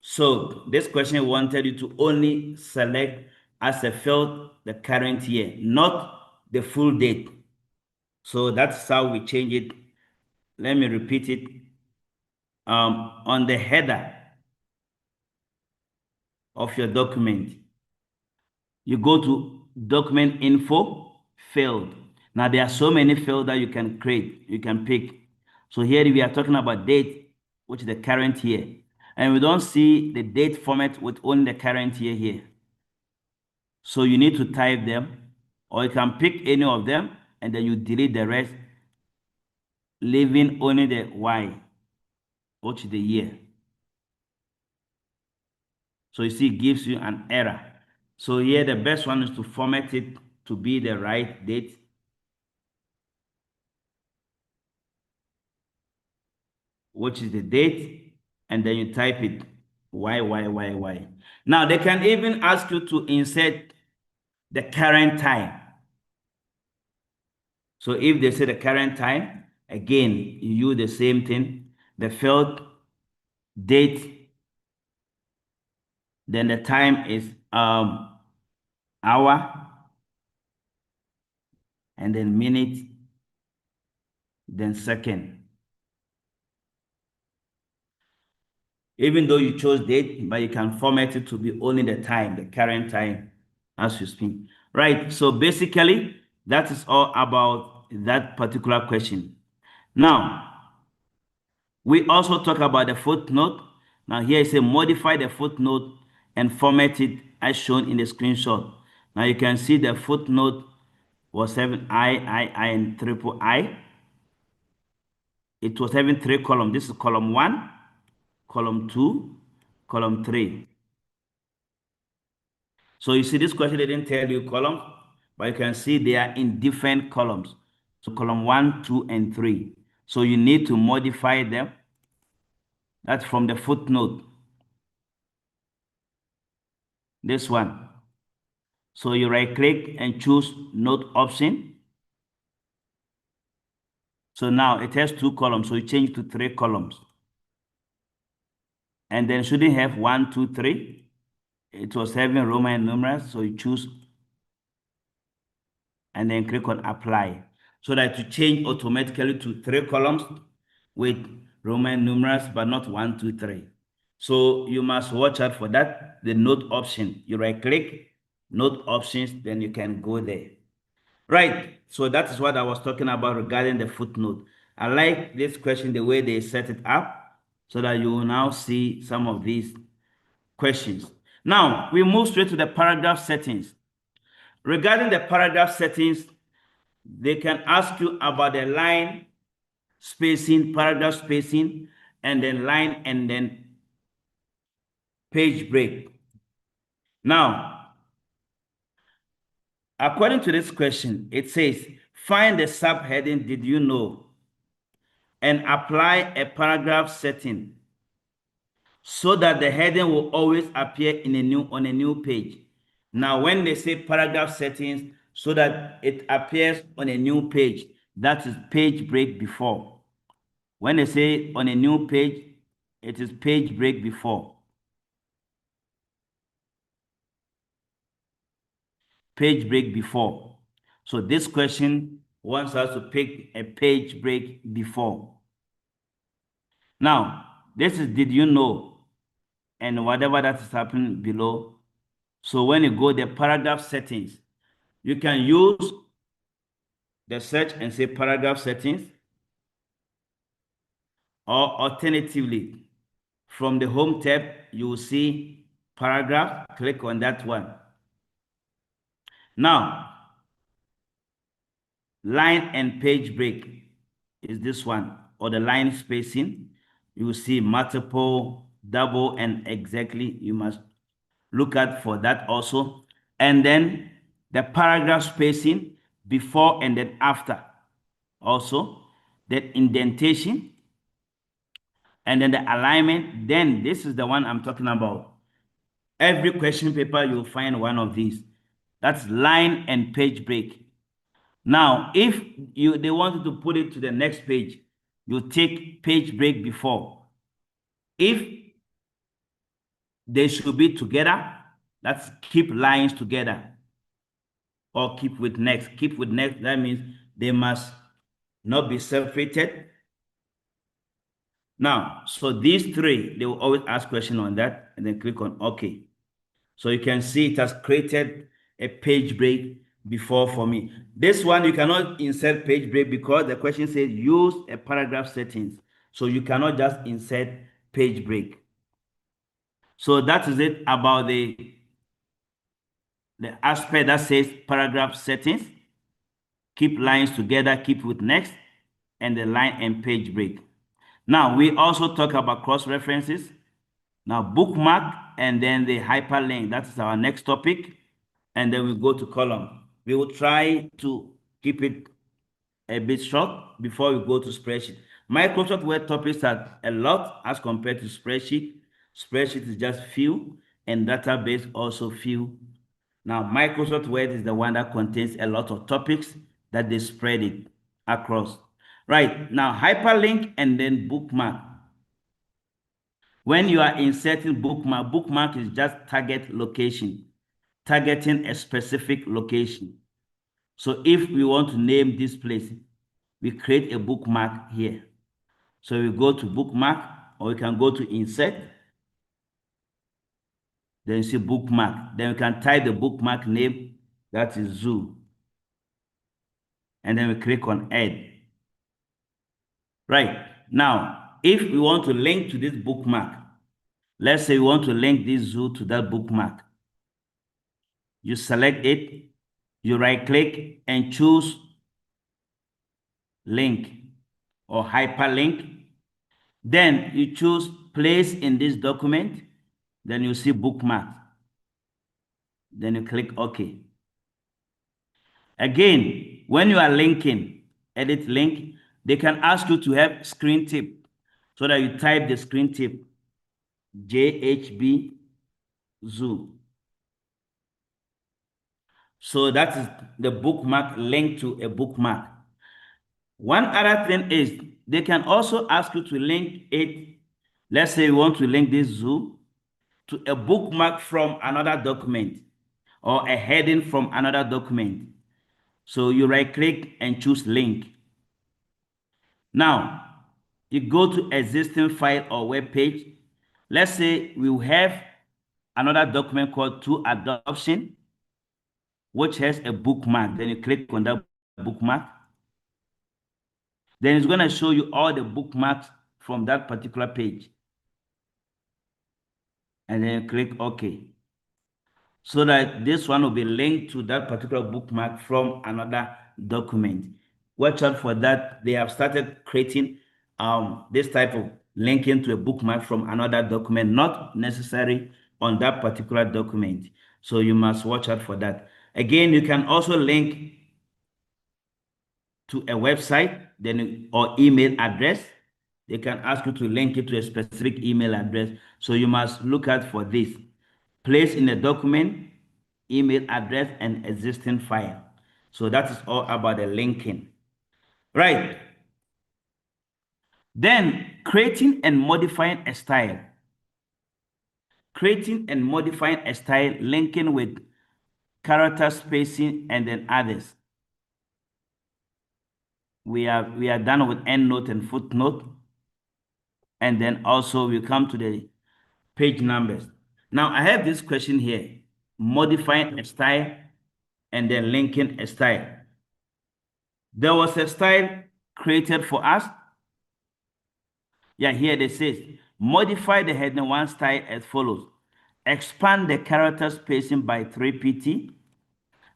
So this question wanted you to only select as a field the current year, not the full date. So that's how we change it. Let me repeat it. On the header of your document, you go to document info field. Now there are so many fields that you can create, you can pick. So here we are talking about date, which is the current year. And we don't see the date format with only the current year here. So you need to type them, or you can pick any of them and then you delete the rest, leaving only the Y, which is the year. So you see, it gives you an error. So here the best one is to format it to be the right date. Which is the date, and then you type it Y. Now they can even ask you to insert the current time. So if they say the current time, again, you use the same thing, the field date, then the time is hour, and then minute, then second. Even though you chose date, but you can format it to be only the time, the current time as you speak. Right, so basically, that is all about that particular question. Now, we also talk about the footnote. Now here is a modify the footnote and format it as shown in the screenshot. Now you can see the footnote was having I, and triple I. It was having 3 columns. This is column 1, column 2, column 3. So you see this question didn't tell you columns, but you can see they are in different columns. So column 1, 2, and 3. So you need to modify them. That's from the footnote. This one. So you right click and choose note option. So now it has 2 columns. So you change to 3 columns. And then shouldn't have 1, 2, 3. It was having Roman numerals. So you choose and then click on apply. So that to change automatically to 3 columns with Roman numerals, but not 1, 2, 3. So you must watch out for that, the note option. You right click, note options, then you can go there. Right, so that is what I was talking about regarding the footnote. I like this question, the way they set it up, so that you will now see some of these questions. Now, we move straight to the paragraph settings. Regarding the paragraph settings, they can ask you about the line spacing, paragraph spacing, and then line and then page break. Now, according to this question, it says, find the subheading, did you know, and apply a paragraph setting so that the heading will always appear on a new page. Now, when they say paragraph settings so that it appears on a new page, that is page break before. When they say on a new page, it is page break before. Page break before. So this question wants us to pick a page break before. Now, this is did you know, and whatever that is happening below. So when you go the paragraph settings, you can use the search and say paragraph settings, or alternatively, from the home tab, you will see paragraph, click on that one. Now, line and page break is this one, or the line spacing. You will see multiple, double, and exactly. You must look at for that also. And then the paragraph spacing before and then after. Also, the indentation, and then the alignment. Then this is the one I'm talking about. Every question paper, you'll find one of these. That's line and page break. Now, if they wanted to put it to the next page, you take page break before. If they should be together, that's keep lines together, or keep with next. Keep with next, that means they must not be separated. Now, so these three, they will always ask question on that, and then click on OK. So you can see it has created a page break before for me. This one, you cannot insert page break because the question says use a paragraph settings. So you cannot just insert page break. So that is it about the aspect that says paragraph settings. Keep lines together, keep with next, and the line and page break. Now, we also talk about cross-references. Now, bookmark and then the hyperlink. That is our next topic. And then we go to column. We will try to keep it a bit short before we go to spreadsheet. Microsoft Word topics are a lot as compared to spreadsheet. Spreadsheet is just few, and database also few. Now, Microsoft Word is the one that contains a lot of topics that they spread it across. Right, now hyperlink and then bookmark. When you are inserting bookmark, bookmark is just target location, targeting a specific location. So if we want to name this place, we create a bookmark here. So we go to bookmark, or we can go to insert. Then you see bookmark. Then we can type the bookmark name, that is zoo. And then we click on add. Right, now, if we want to link to this bookmark, let's say we want to link this zoo to that bookmark. You select it, you right click and choose link or hyperlink. Then you choose place in this document. Then you see bookmark. Then you click OK. Again, when you are linking, edit link, they can ask you to have screen tip so that you type the screen tip, JHB Zoo. So that is the bookmark linked to a bookmark. One other thing is they can also ask you to link it. Let's say you want to link this zoo to a bookmark from another document or a heading from another document. So you right click and choose link. Now you go to existing file or web page. Let's say we have another document called to adoption, which has a bookmark. Then you click on that bookmark. Then it's going to show you all the bookmarks from that particular page. And then you click OK. So that this one will be linked to that particular bookmark from another document. Watch out for that. They have started creating this type of linking to a bookmark from another document, not necessary on that particular document. So you must watch out for that. Again, you can also link to a website or email address. They can ask you to link it to a specific email address. So you must look out for this. Place in a document, email address, and existing file. So that is all about the linking. Right. Then creating and modifying a style. Creating and modifying a style, linking with character spacing and then others. We are done with endnote and footnote. And then also we come to the page numbers. Now I have this question here, modifying a style and then linking a style. There was a style created for us. Yeah, here it says, modify the heading 1 style as follows. Expand the character spacing by 3 pt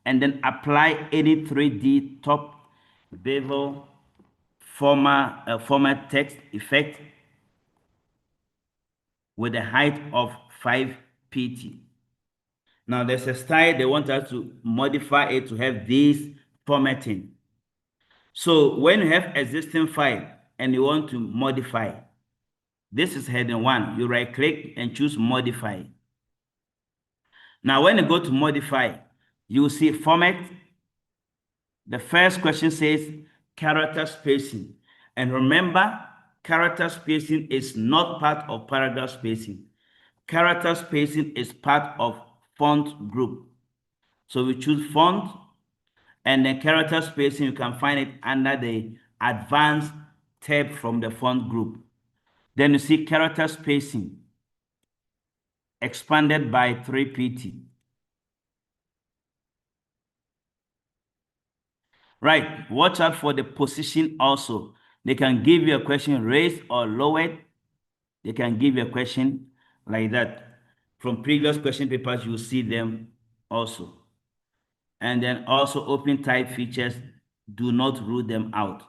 and then apply any 3D top bevel format text effect with a height of 5 pt. Now there's a style they want us to modify it to have this formatting. So when you have existing file and you want to modify, this is heading 1. You right click and choose modify. Now when you go to modify, you see format, The first question says character spacing. And remember, character spacing is not part of paragraph spacing. Character spacing is part of font group. So we choose font, and then character spacing, you can find it under the advanced tab from the font group. Then you see character spacing expanded by 3pt. Right, watch out for the position also. They can give you a question raised or lowered. They can give you a question like that. From previous question papers, you see them also. And then also open type features, do not rule them out.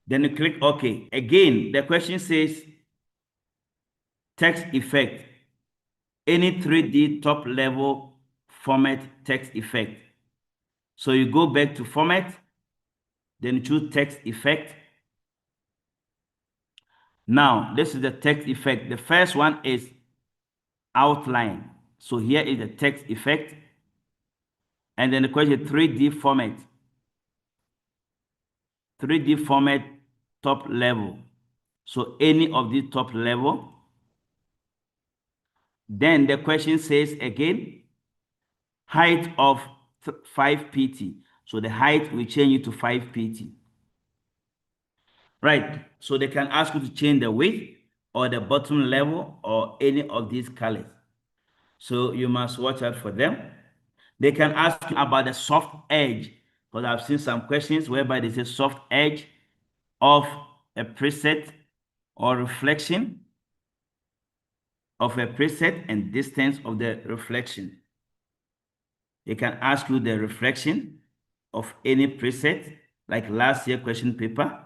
Then you click OK. Again, the question says text effect. Any 3D top level format text effect. So you go back to format, then you choose text effect. Now, this is the text effect. The first one is outline. So here is the text effect. And then the question 3D format. 3D format top level. So any of the top level. Then the question says again, height of 5pt. So the height will change it to 5pt. Right. So they can ask you to change the width or the bottom level or any of these colors. So you must watch out for them. They can ask you about the soft edge, because I've seen some questions whereby they say soft edge of a preset or reflection of a preset and distance of the reflection. They can ask you the reflection of any preset, like last year question paper,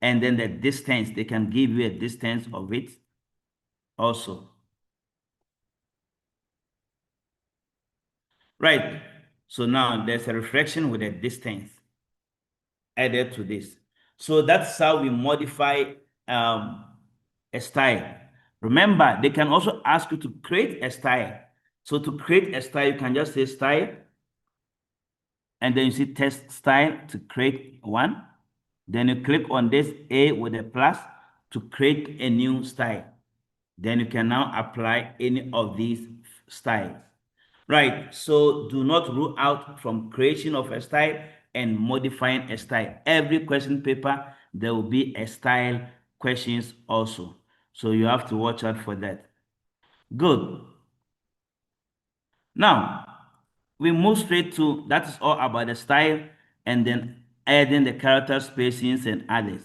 and then the distance. They can give you a distance of it also. Right. So now there's a reflection with a distance added to this. So that's how we modify a style. Remember, they can also ask you to create a style. So to create a style, you can just say style, and then you see test style to create one. Then you click on this A with a plus to create a new style. Then you can now apply any of these styles. Right, so do not rule out from creation of a style and modifying a style. Every question paper, there will be a style questions also. So you have to watch out for that. Good. Now, we move straight to, that is all about the style and then adding the character spacings and others.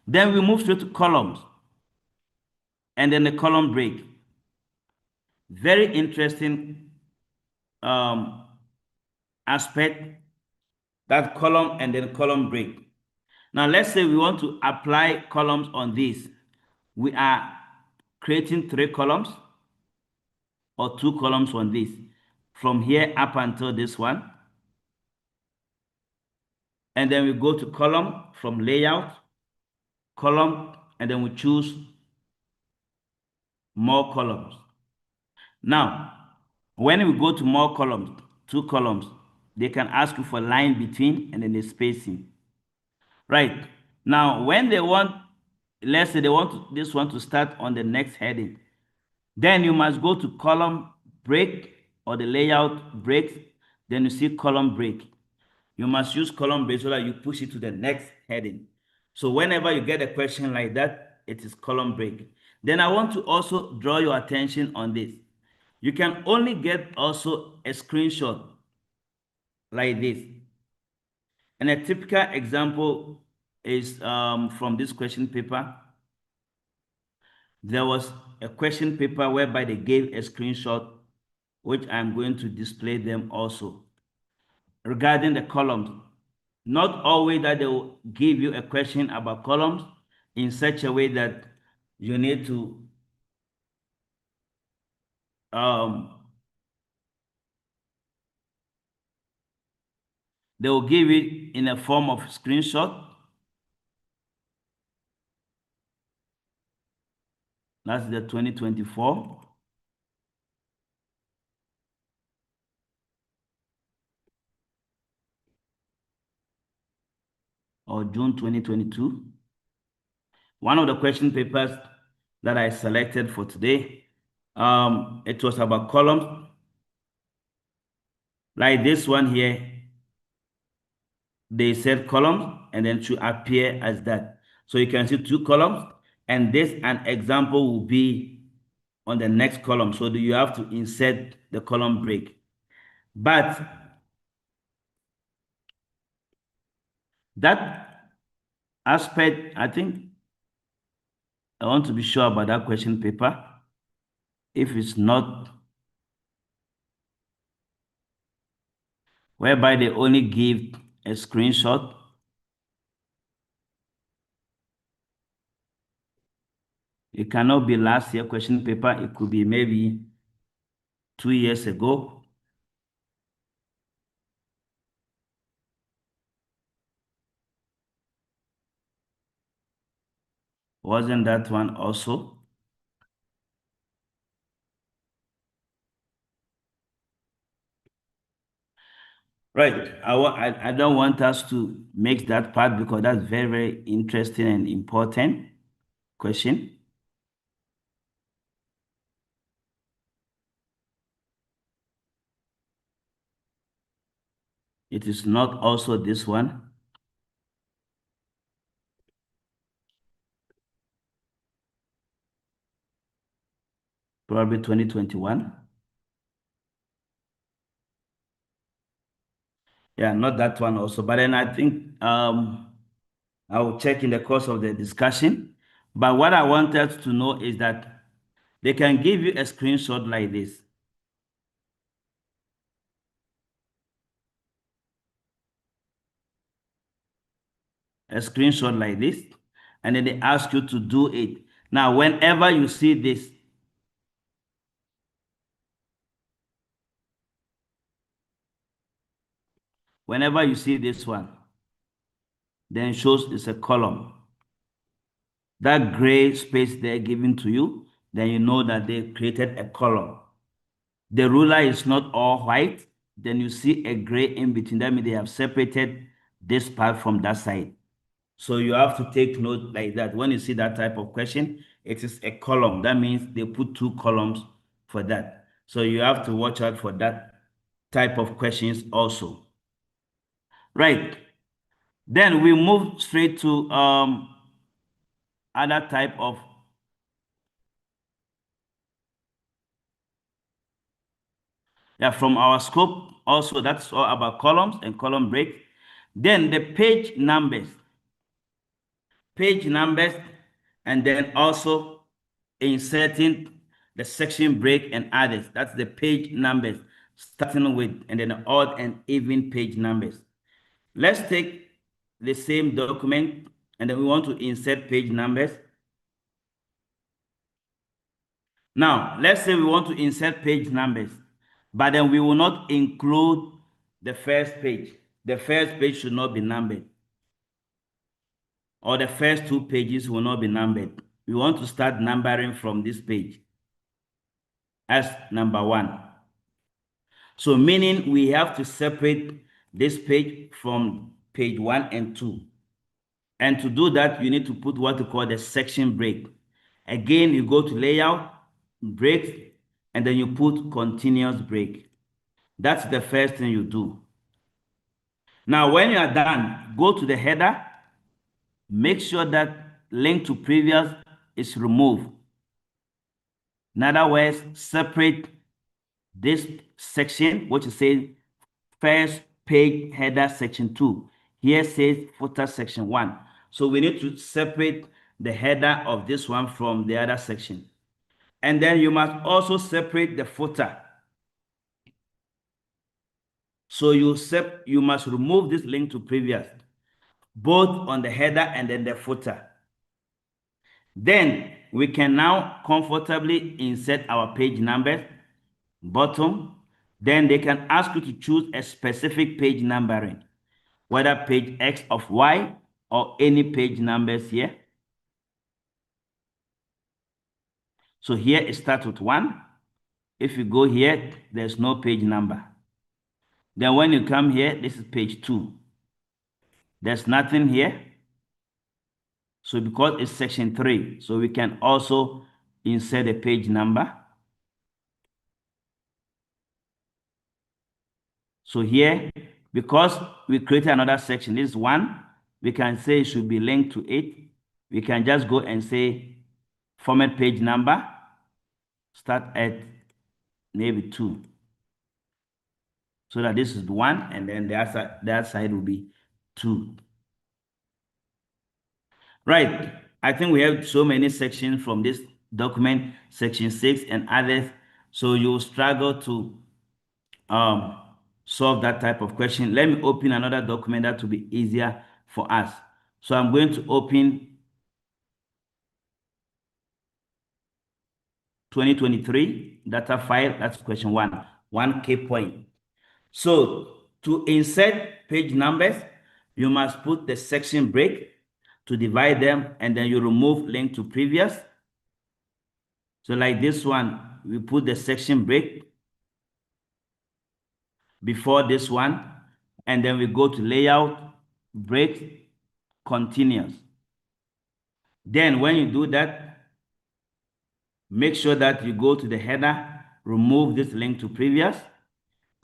Then we move straight to columns and then the column break. Very interesting aspect, that column and then column break. Now, let's say we want to apply columns on this. We are creating 3 columns or 2 columns on this from here up until this one. And then we go to column from layout, column, and then we choose more columns. Now, when we go to more columns, 2 columns, they can ask you for line between and then the spacing. Right. Now, when they want, let's say they want this one to start on the next heading, then you must go to column break or the layout breaks. Then you see column break. You must use column break so that you push it to the next heading. So whenever you get a question like that, it is column break. Then I want to also draw your attention on this. You can only get also a screenshot like this. And a typical example is from this question paper. There was a question paper whereby they gave a screenshot, which I'm going to display them also. Regarding the columns, not always that they will give you a question about columns in such a way that you need to they will give it in a form of screenshot. That's the 2024. or June 2022. One of the question papers that I selected for today, it was about columns. Like this one here, they said columns and then to appear as that. So you can see two columns, and this an example will be on the next column. So you have to insert the column break. But that aspect, I think I want to be sure about that question paper. If it's not, whereby they only give a screenshot, it cannot be last year question paper. It could be maybe 2 years ago. Wasn't that one also? Right. I don't want us to make that part because that's very, very interesting and important question. It is not also this one. Probably 2021. Yeah, not that one also. But then I think I will check in the course of the discussion. But what I wanted to know is that they can give you a screenshot like this. A screenshot like this, and then they ask you to do it. Now, whenever you see this, whenever you see this one, then it shows it's a column. That gray space there given to you, then you know that they created a column. The ruler is not all white, then you see a gray in between. That means they have separated this part from that side. So you have to take note like that. When you see that type of question, it is a column. That means they put two columns for that. So you have to watch out for that type of questions also. Right. Then we move straight to other type of from our scope also. That's all about columns and column break. Then the page numbers, and then also inserting the section break and others. That's the page numbers, starting with, and then the odd and even page numbers. Let's take the same document, and then we want to insert page numbers. Now, let's say we want to insert page numbers, but then we will not include the first page. The first page should not be numbered, or the first two pages will not be numbered. We want to start numbering from this page as number 1. So meaning we have to separate this page from page 1 and 2. And to do that, you need to put what we call the section break. Again, you go to layout, break, and then you put continuous break. That's the first thing you do. Now, when you are done, go to the header, make sure that link to previous is removed. In other words, separate this section, which says first page header section 2. Here says footer section 1. So we need to separate the header of this one from the other section. And then you must also separate the footer. So you must remove this link to previous, both on the header and then the footer. Then we can now comfortably insert our page numbers, bottom. Then they can ask you to choose a specific page numbering, whether page X of Y or any page numbers here. So here it starts with 1. If you go here, there's no page number. Then when you come here, this is page 2. There's nothing here. So because it's section 3, so we can also insert a page number. So here, because we created another section, this is 1, we can say it should be linked to it. We can just go and say format page number, start at maybe 2. So that this is 1, and then the other side will be 2. Right. I think we have so many sections from this document, section 6 and others. So you struggle to solve that type of question. Let me open another document that will be easier for us. So I'm going to open 2023 data file. That's question 1. 1 key point. So to insert page numbers, you must put the section break to divide them, and then you remove link to previous. So like this one, we put the section break before this one, and then we go to layout, break, continuous. Then when you do that, make sure that you go to the header, remove this link to previous,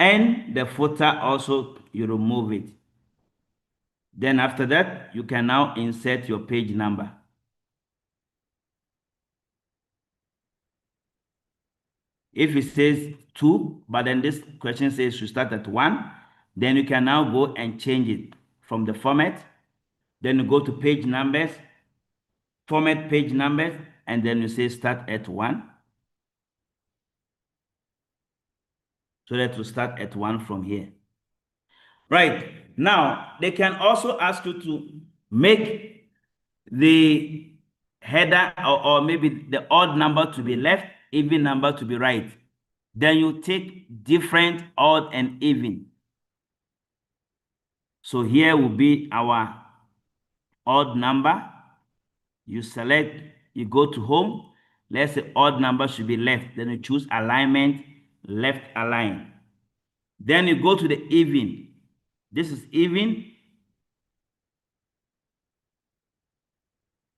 and the footer also, you remove it. Then after that, you can now insert your page number. If it says 2, but then this question says should start at 1, then you can now go and change it from the format. Then you go to page numbers, format page numbers, and then you say start at 1. So that will start at 1 from here. Right. Now, they can also ask you to make the header or maybe the odd number to be left, even number to be right. Then you take different odd and even. So here will be our odd number. You select, you go to home. Let's say odd number should be left. Then you choose alignment, left align. Then you go to the even. This is even.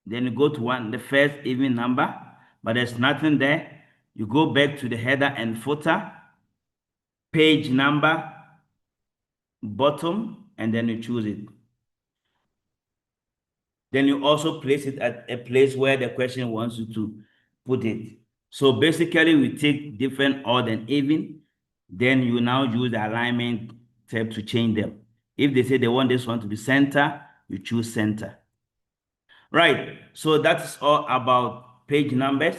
Then you go to the first even number, but there's nothing there. You go back to the header and footer, page number, bottom, and then you choose it. Then you also place it at a place where the question wants you to put it. So basically, we take different odd and even. Then you now use the alignment tab to change them. If they say they want this one to be center, you choose center. Right. So that's all about page numbers,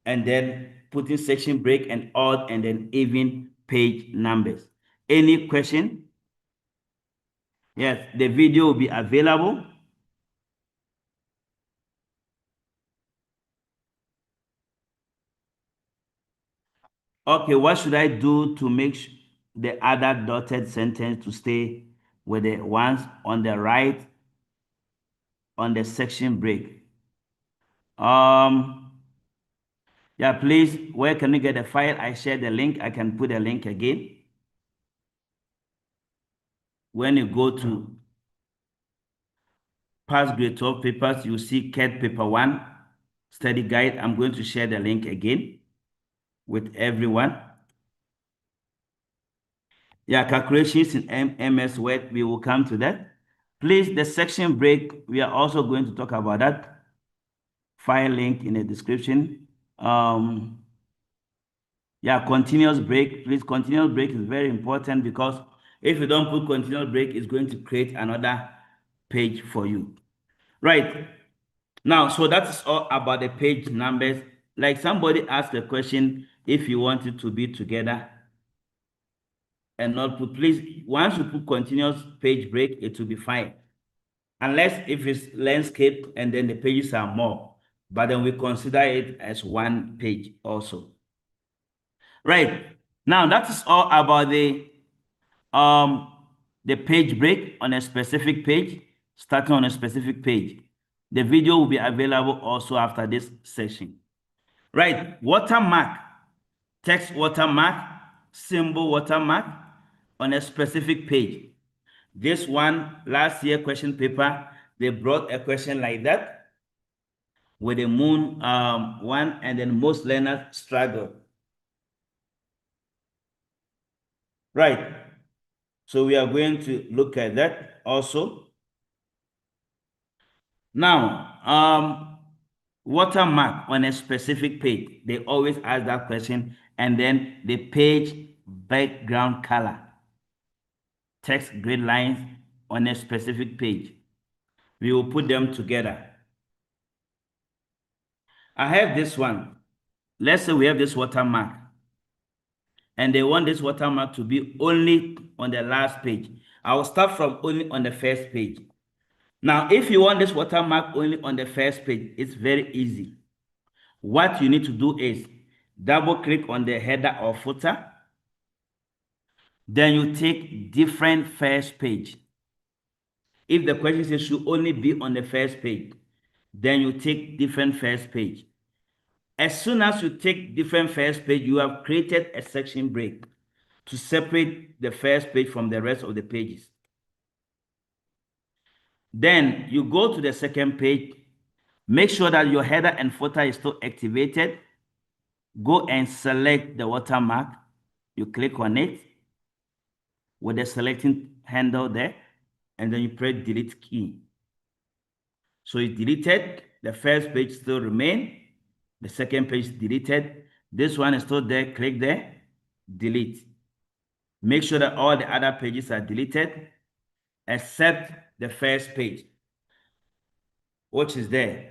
and then putting section break and odd and then even page numbers. Any question? Yes, the video will be available. Okay, what should I do to make the other dotted sentence to stay with the ones on the right on the section break? Yeah, please, where can you get the file? I shared the link. I can put the link again. When you go to past grade 12 papers, you see CAT paper 1 study guide. I'm going to share the link again with everyone. Yeah, calculations in MS Word, we will come to that. Please, the section break, we are also going to talk about that. File link in the description. Yeah, continuous break. Please, continuous break is very important, because if you don't put continuous break, it's going to create another page for you. Right. Now, so that's all about the page numbers. Like somebody asked a question, if you want it to be together and not put, please, once you put continuous page break, it will be fine. Unless if it's landscape and then the pages are more, but then we consider it as one page also. Right. Now, that is all about the page break on a specific page, starting on a specific page. The video will be available also after this session. Right, watermark, text watermark, symbol watermark on a specific page. This one, last year question paper, they brought a question like that with the moon one, and then most learners struggled. Right. So we are going to look at that also. Now, watermark on a specific page. They always ask that question, and then the page background color. Text grid lines on a specific page. We will put them together. I have this one. Let's say we have this watermark, and they want this watermark to be only on the last page. I will start from only on the first page. Now, if you want this watermark only on the first page, it's very easy. What you need to do is double click on the header or footer. Then you take different first page. If the question says should only be on the first page, then you take different first page. As soon as you take different first page, you have created a section break to separate the first page from the rest of the pages. Then you go to the second page, make sure that your header and footer is still activated. Go and select the watermark. You click on it with the selecting handle there, and then you press delete key. So it's deleted. The first page still remain. The second page deleted. This one is still there. Click there, delete. Make sure that all the other pages are deleted except the first page, which is there.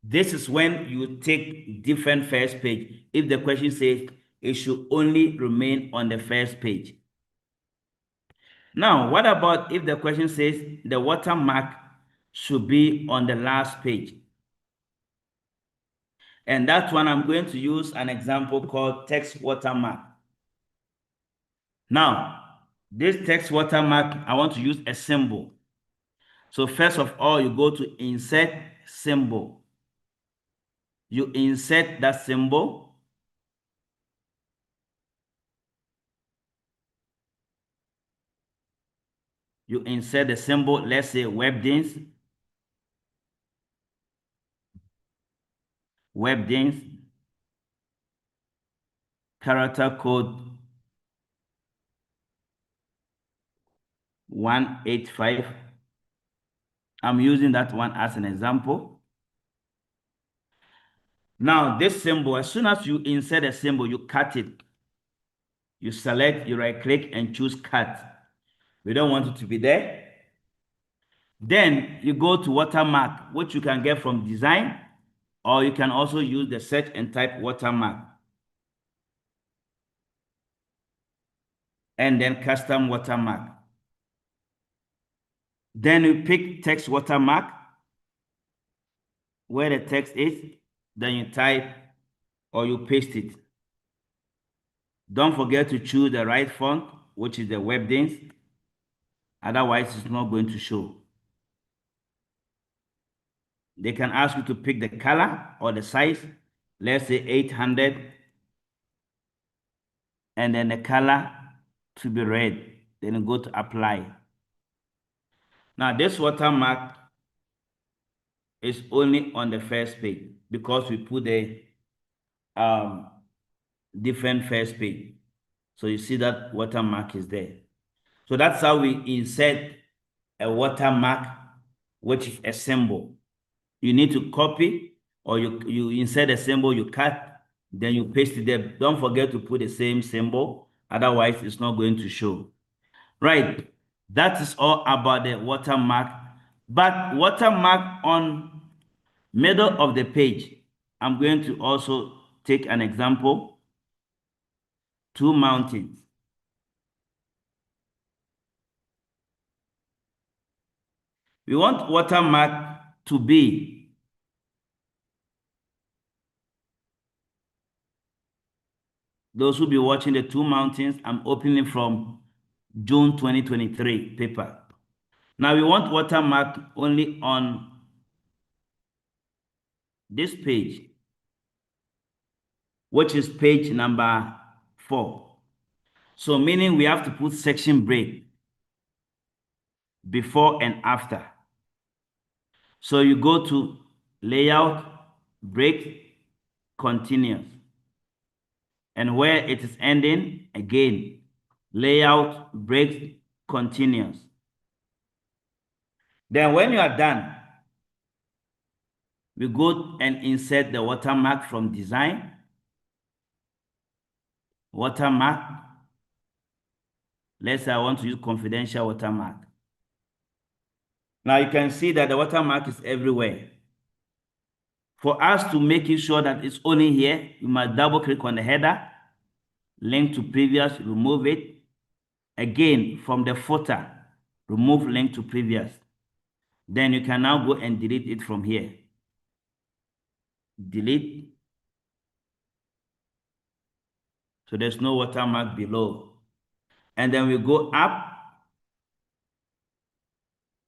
This is when you take different first page. If the question says it should only remain on the first page. Now, what about if the question says the watermark should be on the last page? And that one, I'm going to use an example called text watermark. Now, this text watermark, I want to use a symbol. So first of all, you go to insert symbol. You insert that symbol. You insert the symbol, let's say webdins. Webdins. Character code 185. I'm using that one as an example. Now, this symbol, as soon as you insert a symbol, you cut it. You select, you right click and choose cut. We don't want it to be there. Then you go to watermark, which you can get from design, or you can also use the search and type watermark. And then custom watermark. Then you pick text watermark, where the text is, then you type or you paste it. Don't forget to choose the right font, which is the Webdins. Otherwise, it's not going to show. They can ask you to pick the color or the size. Let's say 800. And then the color to be red. Then you go to apply. Now, this watermark is only on the first page because we put the different first page. So you see that watermark is there. So that's how we insert a watermark, which is a symbol. You need to copy, or you insert a symbol, you cut, then you paste it there. Don't forget to put the same symbol, otherwise it's not going to show. Right, that is all about the watermark. But watermark on middle of the page, I'm going to also take an example. Two mountains. We want watermark to be those who be watching the two mountains. I'm opening from June 2023 paper. Now we want watermark only on this page, which is page number 4. So meaning we have to put section break. before and after. So you go to layout, break, continuous. And where it is ending, again, layout, break, continuous. Then when you are done, we go and insert the watermark from design. Watermark. Let's say I want to use confidential watermark. Now you can see that the watermark is everywhere. For us to make it sure that it's only here, you must double click on the header, link to previous, remove it. Again, from the footer, remove link to previous. Then you can now go and delete it from here. Delete. So there's no watermark below. And then we go up.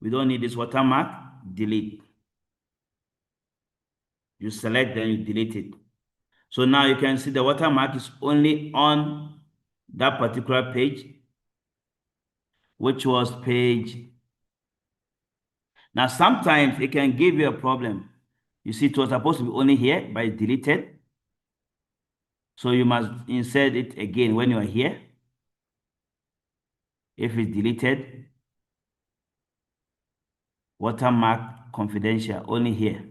We don't need this watermark. Delete. You select, then you delete it. So now you can see the watermark is only on that particular page, which was page. Now, sometimes it can give you a problem. You see, it was supposed to be only here, but it's deleted. So you must insert it again when you are here. If it's deleted, watermark confidential, only here.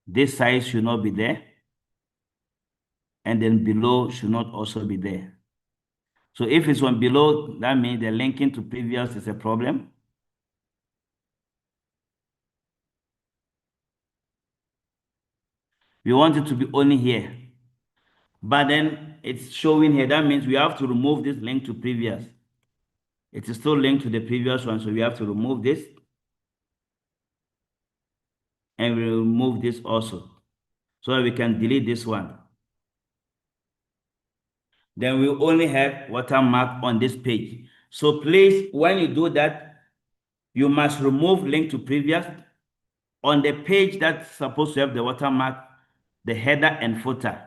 This size should not be there. And then below should not also be there. So if it's one below, that means the linking to previous is a problem. We want it to be only here. But then it's showing here. That means we have to remove this link to previous. It is still linked to the previous one, so we have to remove this. And we remove this also, so that we can delete this one. Then we only have watermark on this page. So please, when you do that, you must remove link to previous on the page that's supposed to have the watermark, the header and footer.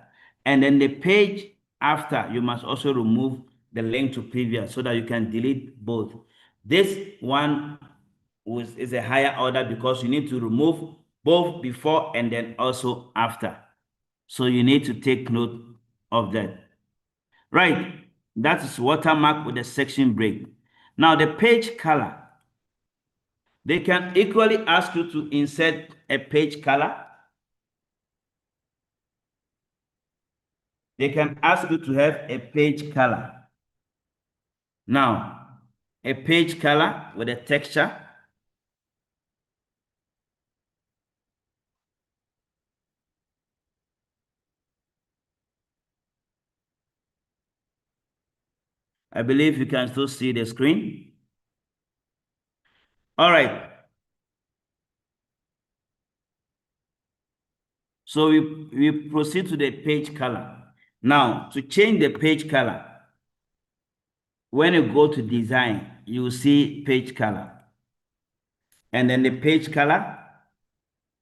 And then the page after, you must also remove the link to previous so that you can delete both. This one is a higher order because you need to remove both before and then also after. So you need to take note of that. Right, that is watermark with a section break. Now the page color. They can equally ask you to insert a page color. They can ask you to have a page color. Now, a page color with a texture. I believe you can still see the screen. All right. So we proceed to the page color. Now, to change the page color, when you go to design, you see page color. And then the page color,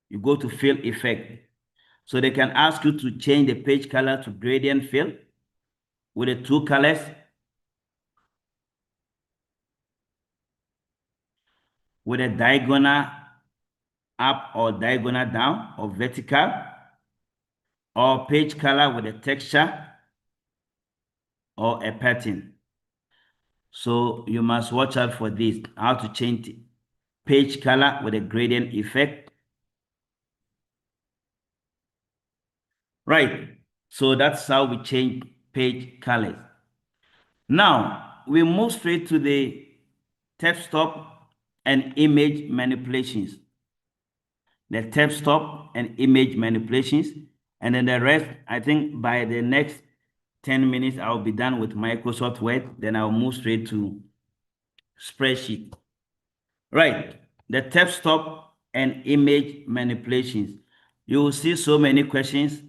you go to fill effect. So they can ask you to change the page color to gradient fill with the two colors. With a diagonal up or diagonal down or vertical, or page color with a texture or a pattern. So you must watch out for this, how to change page color with a gradient effect. Right, so that's how we change page colors. Now, we move straight to the text stop and image manipulations. The text stop and image manipulations. And then the rest, I think by the next 10 minutes, I'll be done with Microsoft Word. Then I'll move straight to spreadsheet. Right, the text stop and image manipulations. You will see so many questions.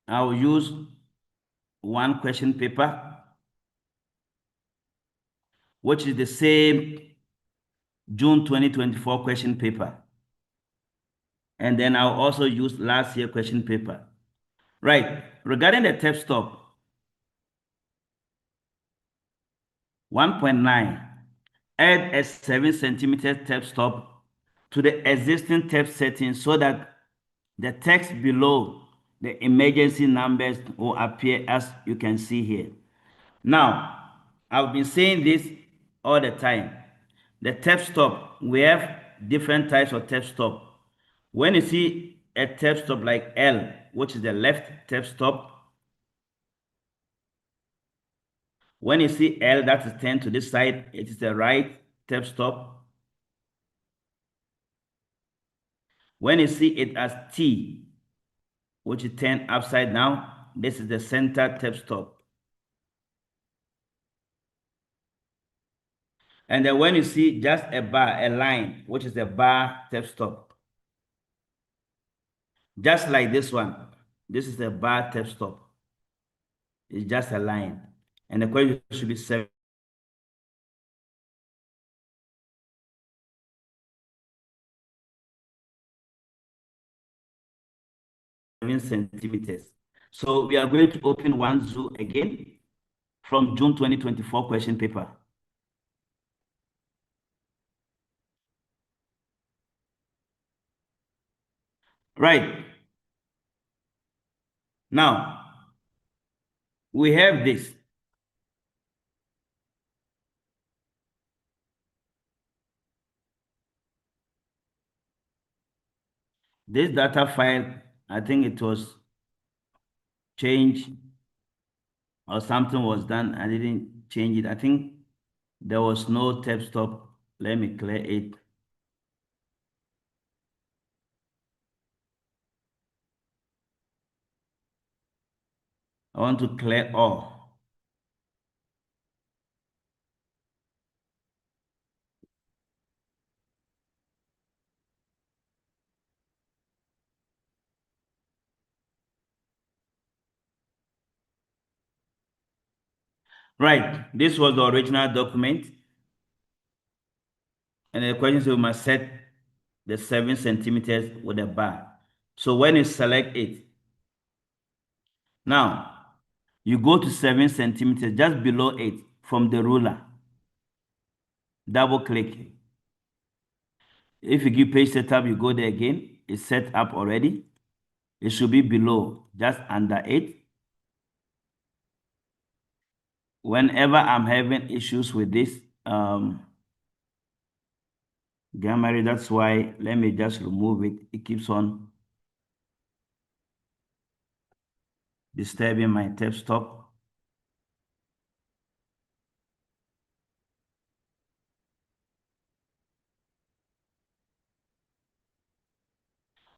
I'll use one question paper, which is the same June 2024 question paper. And then I'll also use last year question paper. Right, regarding the text stop, 1.9. Add a 7 centimeter text stop to the existing text setting so that the text below the emergency numbers will appear as you can see here. Now, I've been saying this all the time. The text stop, we have different types of text stop. When you see a text stop like L, which is the left text stop, when you see L that is turned to this side, it is the right text stop. When you see it as T, which is turned upside down, this is the center text stop. And then when you see just a bar, a line, which is a bar text stop. Just like this one, this is a bar text stop. It's just a line. And the question should be 7 centimeters. So we are going to open one zoo again from June 2024 question paper. Right. Now, we have this. This data file, I think it was changed or something was done. I didn't change it. I think there was no tab stop. Let me clear it. I want to clear all. Right, this was the original document. And the question says we must set the 7 centimeters with a bar. So when you select it, now you go to 7 centimeters just below it from the ruler. Double click. If you give page setup, you go there again. It's set up already. It should be below, just under it. Whenever I'm having issues with this grammar, that's why let me just remove it. It keeps on disturbing my tab stop.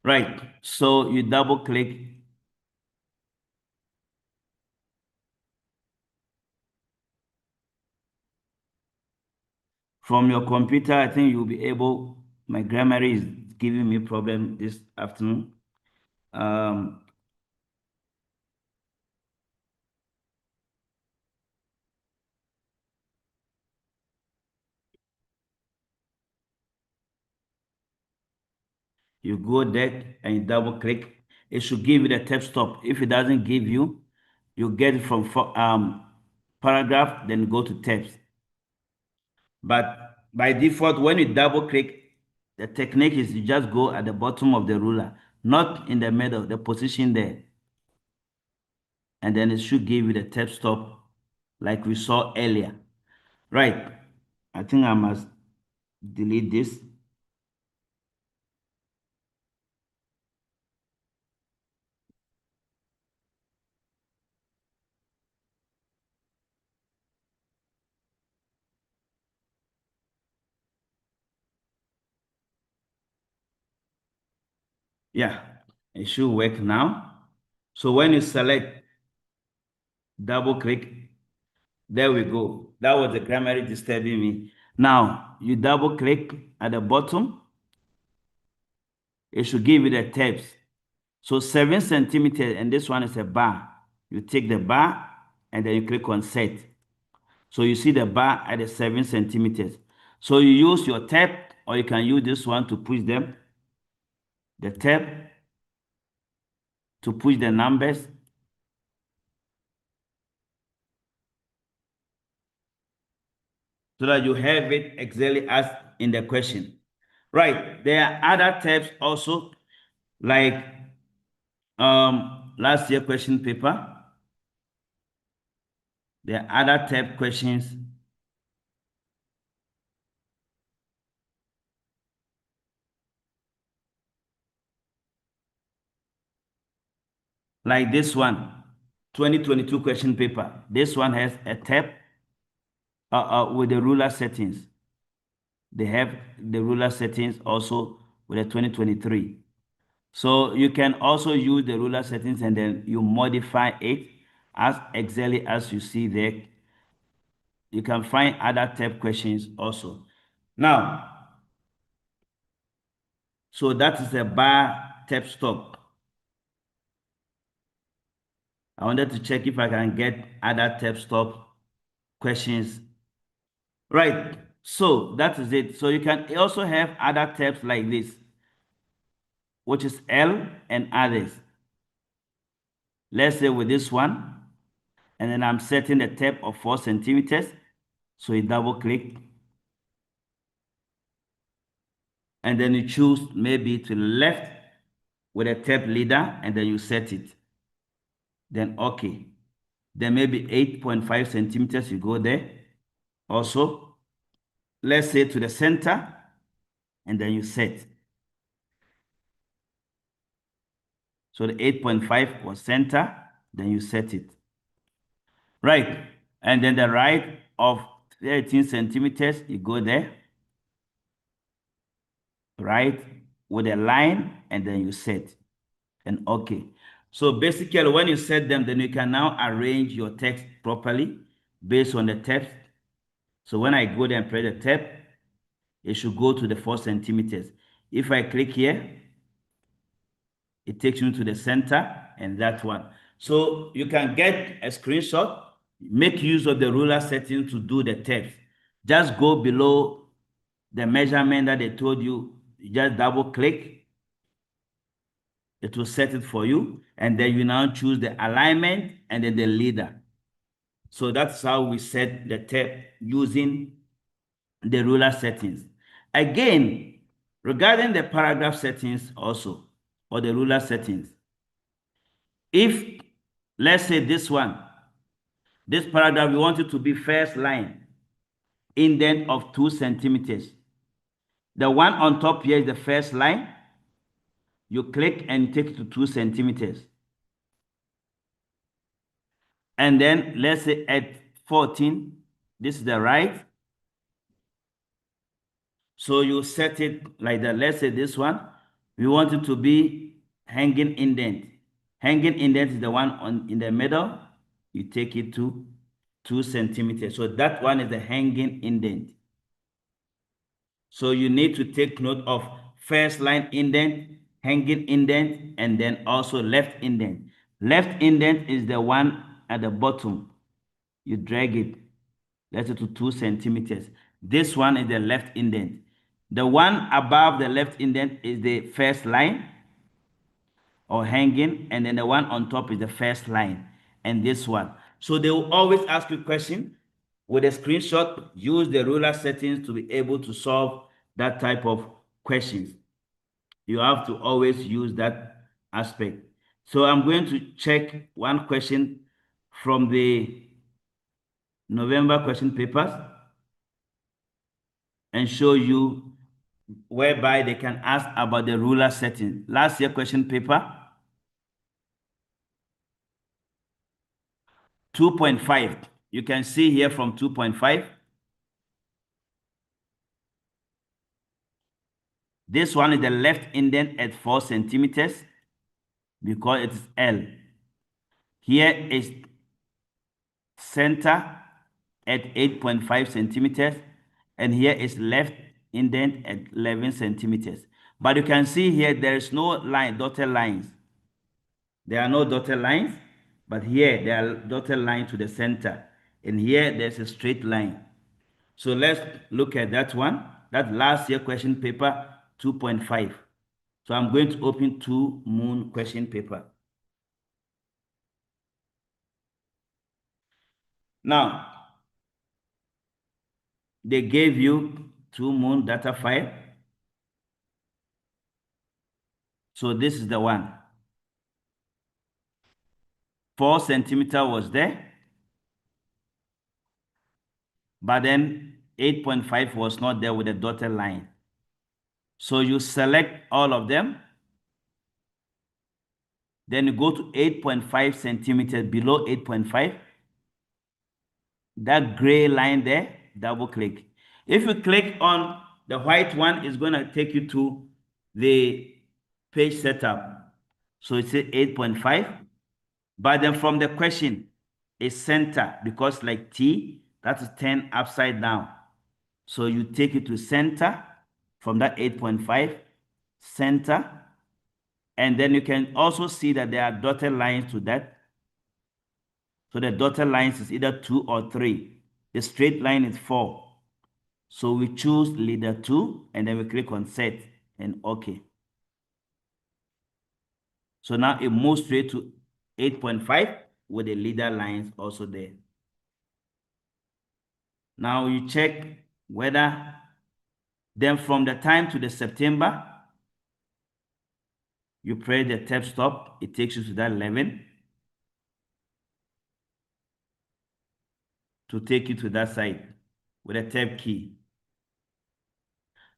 Right, so you double click. From your computer, I think you'll be able, my grammar is giving me problem this afternoon. You go there and you double click. It should give you the tab stop. If it doesn't give you, you get it from paragraph, then go to tabs. But by default, when you double click, the technique is you just go at the bottom of the ruler, not in the middle, the position there. And then it should give you the tab stop like we saw earlier. Right. I think I must delete this. Yeah, it should work now. So when you select, double click, there we go. That was the grammar disturbing me. Now you double click at the bottom. It should give you the tabs. So 7 centimeters, and this one is a bar. You take the bar and then you click on set. So you see the bar at the 7 centimeters. So you use your tab or you can use this one to push them. The tab to push the numbers. so that you have it exactly as in the question. Right, there are other tabs also, like last year question paper. There are other tab questions like this one, 2022 question paper. This one has a tab with the ruler settings. They have the ruler settings also with the 2023. So you can also use the ruler settings and then you modify it as exactly as you see there. You can find other tab questions also. Now, so that is a bar tab stop. I wanted to check if I can get other tab stop questions. Right, so that is it. So you can also have other tabs like this, which is L and others. Let's say with this one, and then I'm setting the tab of 4 centimeters. So you double click, and then you choose maybe to the left with a tab leader, and then you set it. Then okay. Then maybe 8.5 centimeters, you go there. Also, let's say to the center, and then you set. So the 8.5 was center, then you set it. Right. And then the right of 13 centimeters, you go there. Right. With a line, and then you set. And okay. So basically, when you set them, then you can now arrange your text properly based on the text. So when I go there and press the tab, it should go to the 4 centimeters. If I click here, it takes you to the center and that one. So you can get a screenshot, make use of the ruler setting to do the text. Just go below the measurement that they told you, just double click. It will set it for you. And then you now choose the alignment and then the leader. So that's how we set the tab using the ruler settings. Again, regarding the paragraph settings also, or the ruler settings, if, let's say this one, this paragraph, we want it to be first line, indent of 2 centimeters. The one on top here is the first line. You click and take it to 2 centimeters. And then let's say at 14, this is the right. So you set it like that. Let's say this one, we want it to be hanging indent. Hanging indent is the one in the middle. You take it to 2 centimeters. So that one is the hanging indent. So you need to take note of first line indent, hanging indent, and then also left indent. Left indent is the one at the bottom. You drag it, let's say to 2 centimeters. This one is the left indent. The one above the left indent is the first line or hanging, and then the one on top is the first line, and this one. So they will always ask you a question with a screenshot. Use the ruler settings to be able to solve that type of questions. You have to always use that aspect. So I'm going to check one question from the November question papers and show you whereby they can ask about the ruler setting. Last year question paper 2.5. You can see here from 2.5. This one is the left indent at 4 centimeters because it is L. Here is center at 8.5 centimeters, and here is left indent at 11 centimeters. But you can see here there is no line, dotted lines. There are no dotted lines, but here there are dotted lines to the center, and here there's a straight line. So let's look at that one. That last year question paper 2.5. So I'm going to open 2 moon question paper. Now, they gave you 2moon data file. So this is the one. 4 centimeter was there, but then 8.5 was not there with a dotted line. So you select all of them. Then you go to 8.5 centimeters below 8.5. That gray line there, double click. If you click on the white one, it's going to take you to the page setup. So it's 8.5. But then from the question, it's center because like T, that is 10 upside down. So you take it to center from that 8.5, center. And then you can also see that there are dotted lines to that. So the dotted lines is either 2 or 3. The straight line is 4. So we choose leader 2 and then we click on set and OK. So now it moves straight to 8.5 with the leader lines also there. Now you check whether then from the time to the September, you press the tab stop, it takes you to that 11 to take you to that side with a tab key.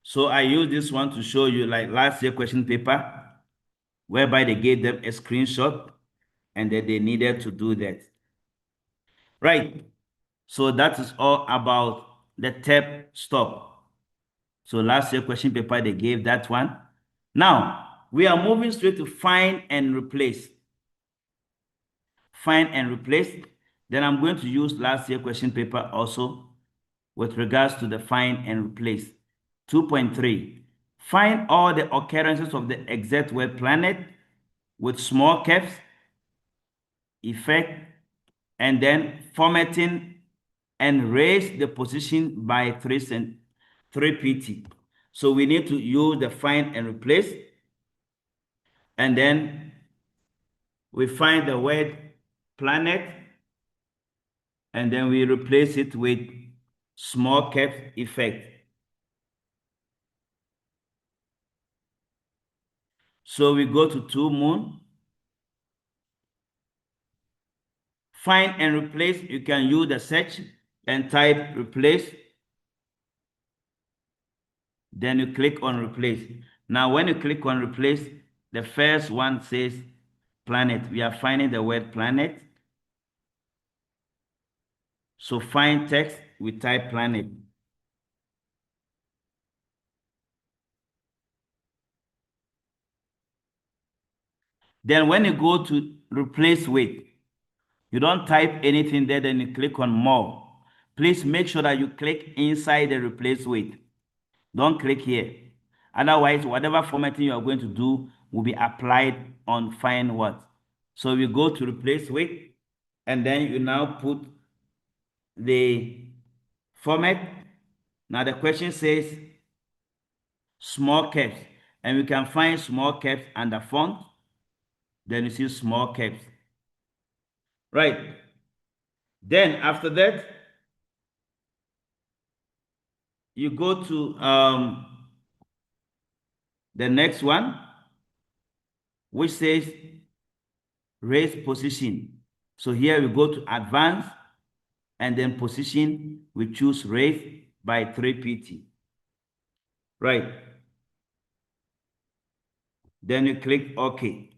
So I use this one to show you like last year question paper, whereby they gave them a screenshot and that they needed to do that. Right. So that is all about the tab stop. So last year question paper, they gave that one. Now, we are moving straight to find and replace. Find and replace. Then I'm going to use last year question paper also with regards to the find and replace. 2.3. Find all the occurrences of the exact word planet with small caps, effect, and then formatting and raise the position by 3 pt. So we need to use the find and replace. And then we find the word planet and then we replace it with small caps effect. So we go to 2moon. Find and replace, you can use the search and type replace. Then you click on replace. Now, when you click on replace, the first one says planet. We are finding the word planet. So find text, we type planet. Then when you go to replace with, you don't type anything there, then you click on more. Please make sure that you click inside the replace with. Don't click here. Otherwise, whatever formatting you are going to do will be applied on find what. So we go to replace with, and then you now put the format. Now the question says small caps, and we can find small caps under font. Then you see small caps. Right. Then after that, you go to the next one, which says raise position. So here we go to advanced, and then position, we choose raise by 3 pt. Right. Then you click OK.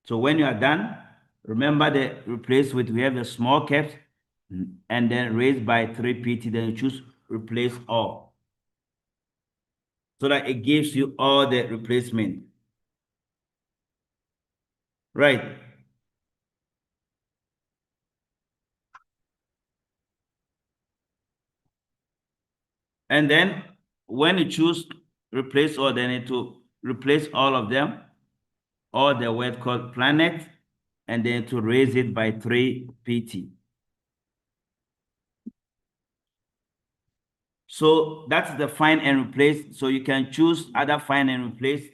So when you are done, remember the replace with, we have the small caps and then raise by 3 pt, then you choose replace all. So that it gives you all the replacement. Right. And then when you choose replace all, then it will replace all of them, or the word called planet, and then to raise it by 3 pt. So that's the find and replace. So you can choose other find and replace,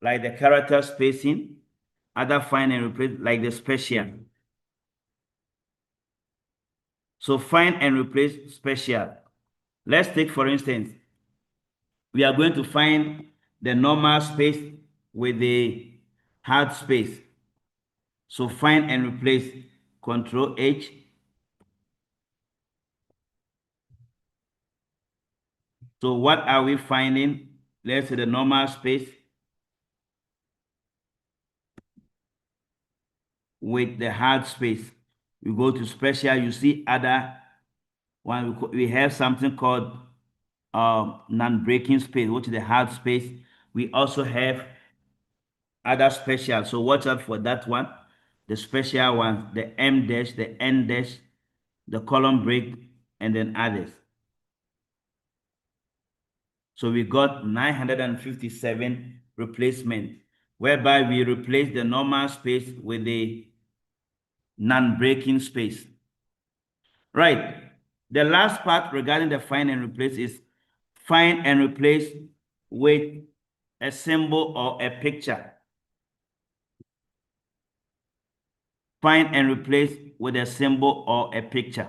like the character spacing, other find and replace, like the special. So find and replace special. Let's take, for instance, we are going to find the normal space with the hard space. So find and replace, Control H. So what are we finding? Let's say the normal space with the hard space. We go to special, you see other one, we have something called non-breaking space, which is the hard space. We also have other special, so watch out for that one. The special ones, the M dash, the N dash, the column break, and then others. So we got 957 replacement, whereby we replace the normal space with the non-breaking space. Right. The last part regarding the find and replace is find and replace with a symbol or a picture. Find and replace with a symbol or a picture.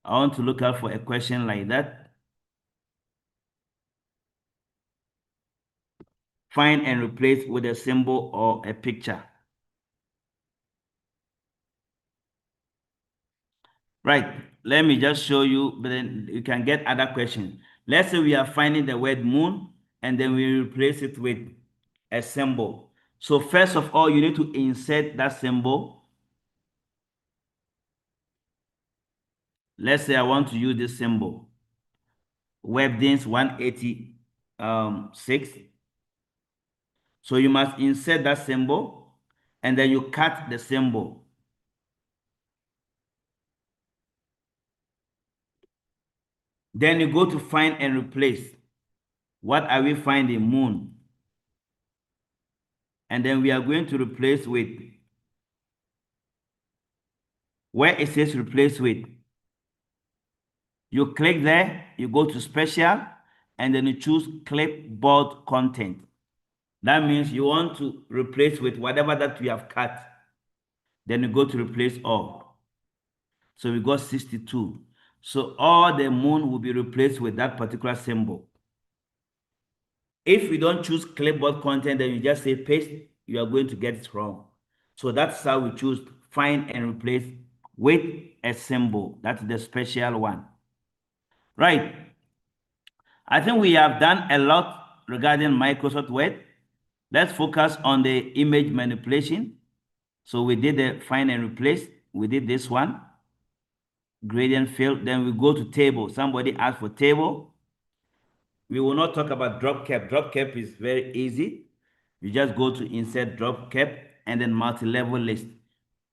I want to look out for a question like that. Find and replace with a symbol or a picture. Right. Let me just show you, but then you can get other questions. Let's say we are finding the word moon and then we replace it with a symbol. So first of all, you need to insert that symbol. Let's say I want to use this symbol. Webdins 186. So you must insert that symbol and then you cut the symbol. Then you go to find and replace. What are we finding? Moon. And then we are going to replace with, where it says replace with, you click there, you go to special, and then you choose clipboard content. That means you want to replace with whatever that we have cut. Then you go to replace all. So we got 62. So all the moon will be replaced with that particular symbol. If we don't choose clipboard content, then you just say paste, you are going to get it wrong. So that's how we choose find and replace with a symbol. That's the special one. Right. I think we have done a lot regarding Microsoft Word. Let's focus on the image manipulation. So we did the find and replace. We did this one. Gradient field. Then we go to table. Somebody asked for table. We will not talk about drop cap. Drop cap is very easy. You just go to insert drop cap and then multi-level list.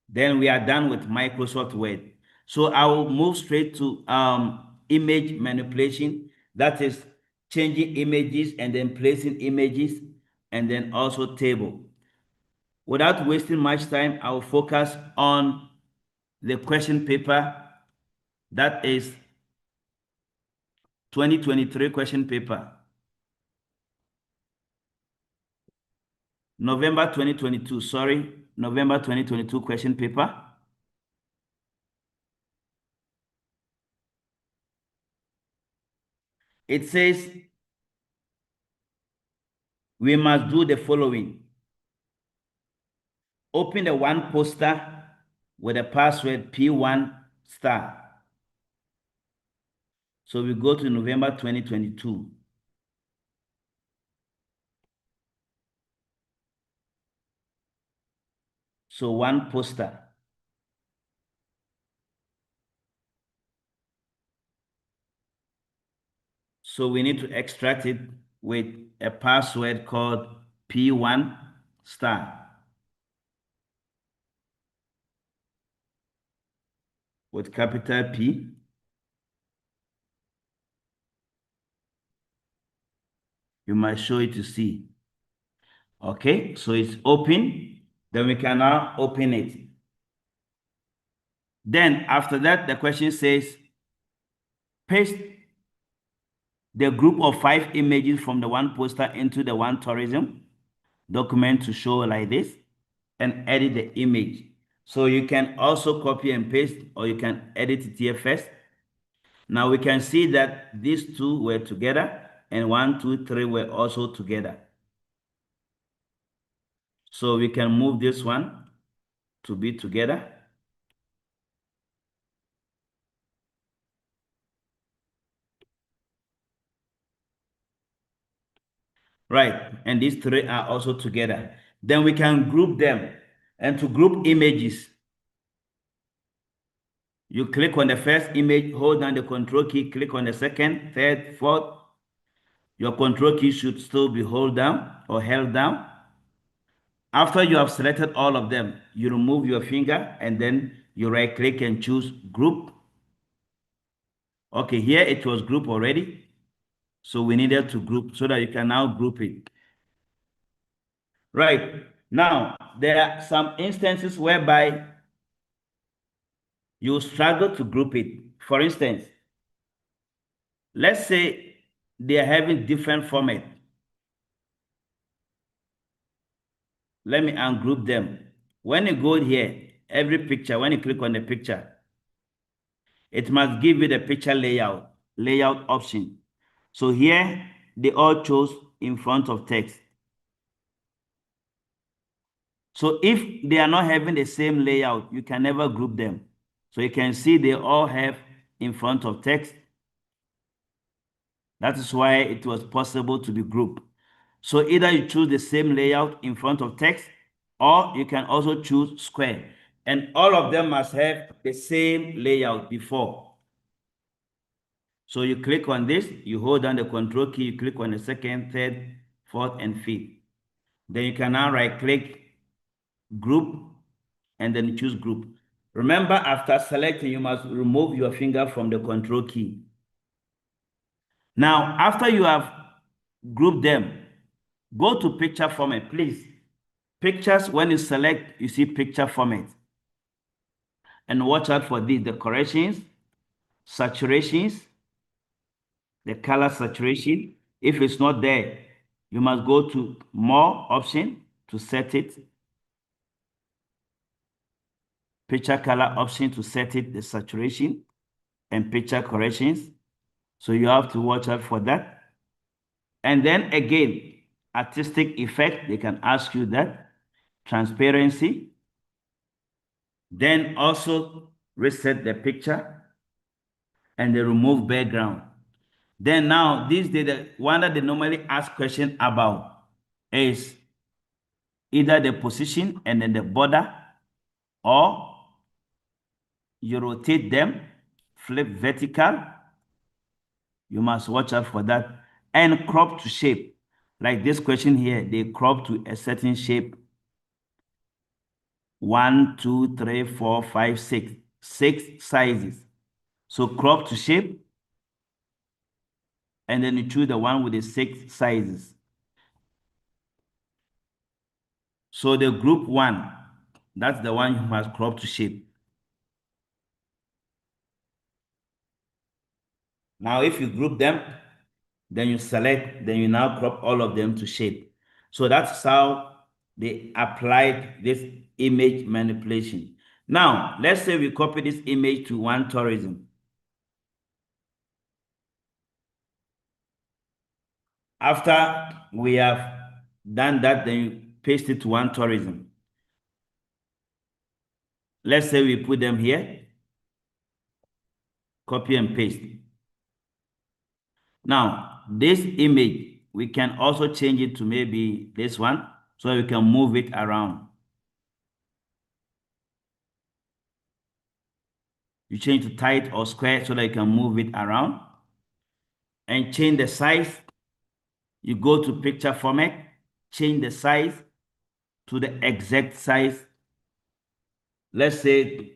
Then we are done with Microsoft Word. So I will move straight to image manipulation. That is changing images and then placing images and then also table. Without wasting much time, I will focus on the question paper. That is 2023 question paper. November 2022, sorry, November 2022 question paper. It says we must do the following. Open the one poster with a password P1 star. So we go to November 2022. So one poster. So we need to extract it with a password called P1 star. With capital P. You must show it to see. Okay, so it's open. Then we can now open it. Then after that, the question says, paste the group of 5 images from the one poster into the one tourism document to show like this and edit the image. So you can also copy and paste, or you can edit it here first. Now we can see that these two were together, and 1, 2, 3 were also together. So we can move this one to be together. Right, and these three are also together. Then we can group them. And to group images, you click on the first image, hold down the control key, click on the second, third, fourth. Your control key should still be held down or held down. After you have selected all of them, you remove your finger and then you right click and choose group. Okay, here it was group already. So we needed to group so that you can now group it. Right. Now, there are some instances whereby you struggle to group it. For instance, let's say they are having different format. Let me ungroup them. When you go here, every picture, when you click on the picture, it must give you the picture layout option. So here, they all chose in front of text. So if they are not having the same layout, you can never group them. So you can see they all have in front of text. That is why it was possible to be grouped. So either you choose the same layout in front of text, or you can also choose square. And all of them must have the same layout before. So you click on this, you hold down the control key, you click on the second, third, fourth, and fifth. Then you can now right click group and then choose group. Remember, after selecting, you must remove your finger from the control key. Now, after you have grouped them, go to picture format, please. Pictures, when you select, you see picture format. And watch out for these, the corrections, saturations, the color saturation. If it's not there, you must go to more option to set it. Picture color option to set it, the saturation and picture corrections. So you have to watch out for that. And then again, artistic effect, they can ask you that. Transparency. Then also reset the picture and they remove background. Then now, this the one that they normally ask question about is either the position and then the border, or you rotate them, flip vertical. You must watch out for that. And crop to shape. Like this question here, they crop to a certain shape. 1, 2, 3, 4, 5, 6. 6 sizes. So crop to shape. And then you choose the one with the 6 sizes. So the group 1, that's the one you must crop to shape. Now, if you group them, then you select, then you now crop all of them to shape. So that's how they applied this image manipulation. Now, let's say we copy this image to one tourism. After we have done that, then you paste it to one tourism. Let's say we put them here, copy and paste. Now, this image, we can also change it to maybe this one, so we can move it around. You change to tight or square so that you can move it around. And change the size. You go to picture format, change the size to the exact size. Let's say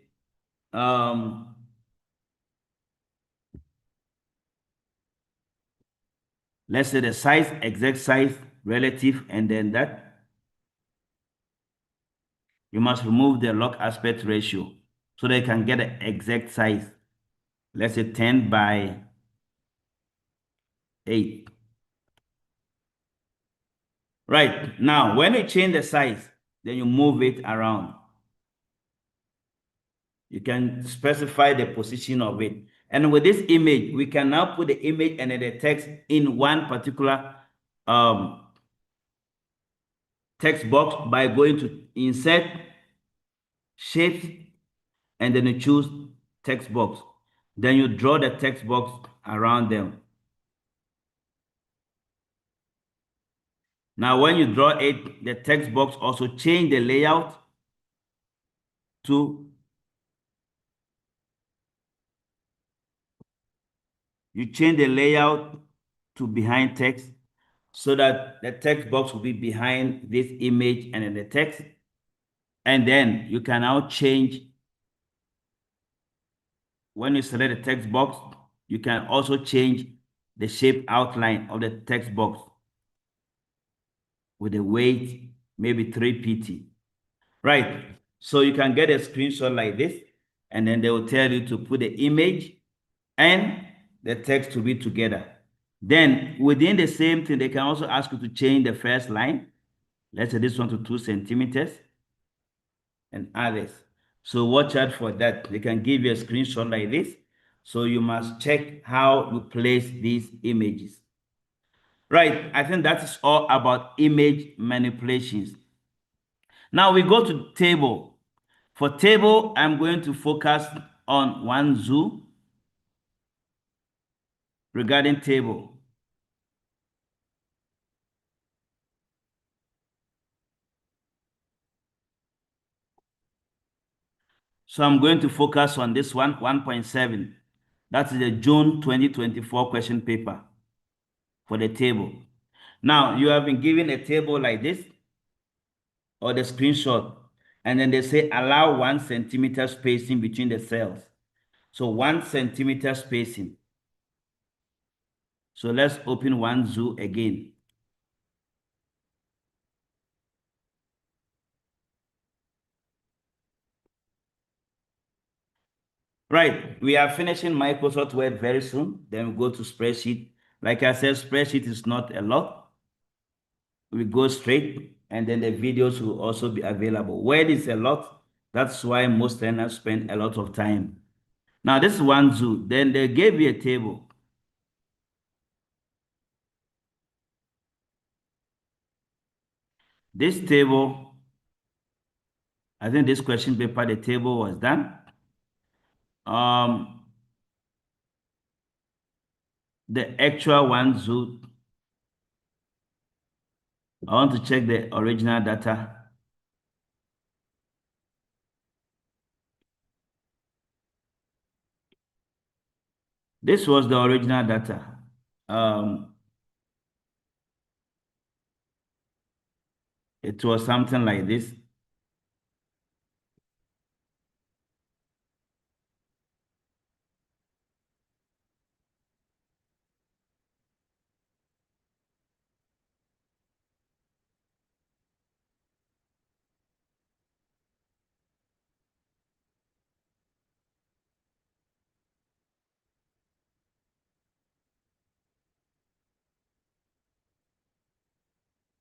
the size, exact size, relative, and then that. You must remove the log aspect ratio so they can get the exact size. Let's say 10 by 8. Right, now when you change the size, then you move it around. You can specify the position of it. And with this image, we can now put the image and then the text in one particular text box by going to Insert, Shapes, and then you choose Text Box. Then you draw the text box around them. Now, when you draw it, the text box also change the layout to, you change the layout to behind text so that the text box will be behind this image and then the text. And then you can now change, when you select the text box, you can also change the shape outline of the text box with a weight, maybe 3 pt. Right. So you can get a screenshot like this, and then they will tell you to put the image and the text to be together. Then within the same thing, they can also ask you to change the first line. Let's say this one to 2 centimeters and others. So watch out for that. They can give you a screenshot like this. So you must check how you place these images. Right, I think that is all about image manipulations. Now we go to table. For table, I'm going to focus on one zoo regarding table. So I'm going to focus on this one, 1.7. That is the June 2024 question paper for the table. Now, you have been given a table like this or the screenshot, and then they say allow 1 centimeter spacing between the cells. So 1 centimeter spacing. So let's open one zoo again. Right, we are finishing Microsoft Word very soon. Then we go to spreadsheet. Like I said, spreadsheet is not a lot. We go straight, and then the videos will also be available. Word is a lot. That's why most learners spend a lot of time. Now, this is one zoo. Then they gave you a table. This table, I think this question paper, the table was done. The actual one zoo, I want to check the original data. This was the original data. It was something like this.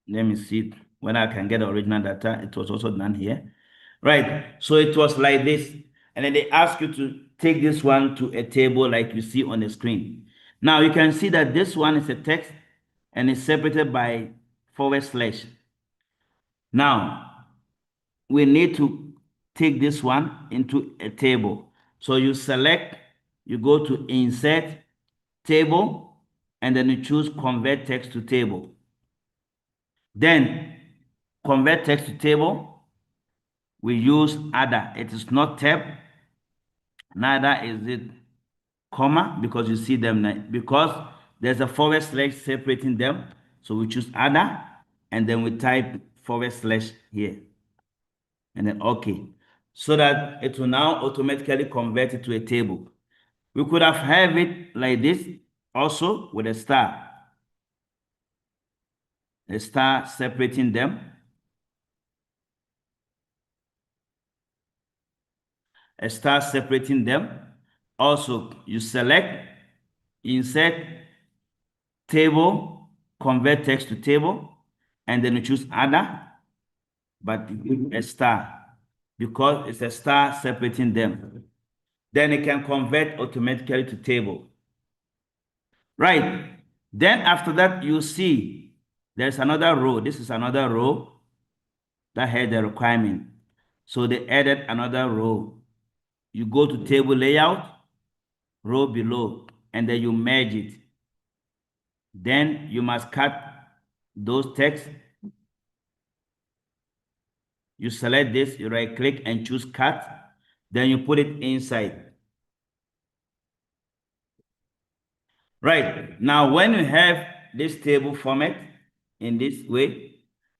Let me see when I can get the original data. It was also done here. Right. So it was like this. And then they ask you to take this one to a table like you see on the screen. Now you can see that this one is a text and it's separated by /. Now we need to take this one into a table. So you select, you go to Insert, Table, and then you choose Convert Text to Table. Then convert text to table, we use other. It is not tab, neither is it comma, because you see them, because there's a / separating them. So we choose other, and then we type / here, and then OK. So that it will now automatically convert it to a table. We could have it like this also with a star separating them. A star separating them. Also, you select, Insert, Table, Convert Text to Table, and then you choose Other, but a star. because it's a star separating them. Then it can convert automatically to table. Right. Then after that, you see there's another row. This is another row that had the requirement. So they added another row. You go to table layout, row below, and then you merge it. Then you must cut those texts. You select this, you right click and choose cut. Then you put it inside. Right. Now, when you have this table format in this way,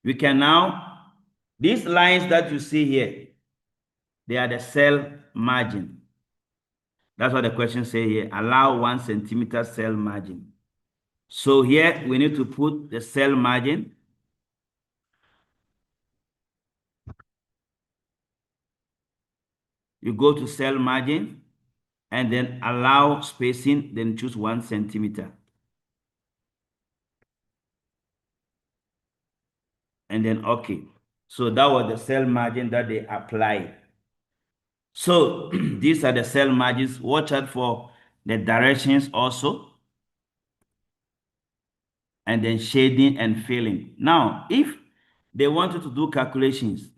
we can now, these lines that you see here, they are the cell margin. That's what the question say here. Allow 1 centimeter cell margin. So here we need to put the cell margin. You go to cell margin and then allow spacing, then choose 1 centimeter. And then okay. So that was the cell margin that they applied. So these are the cell margins. Watch out for the directions also. And then shading and filling. Now, if they wanted to do calculations,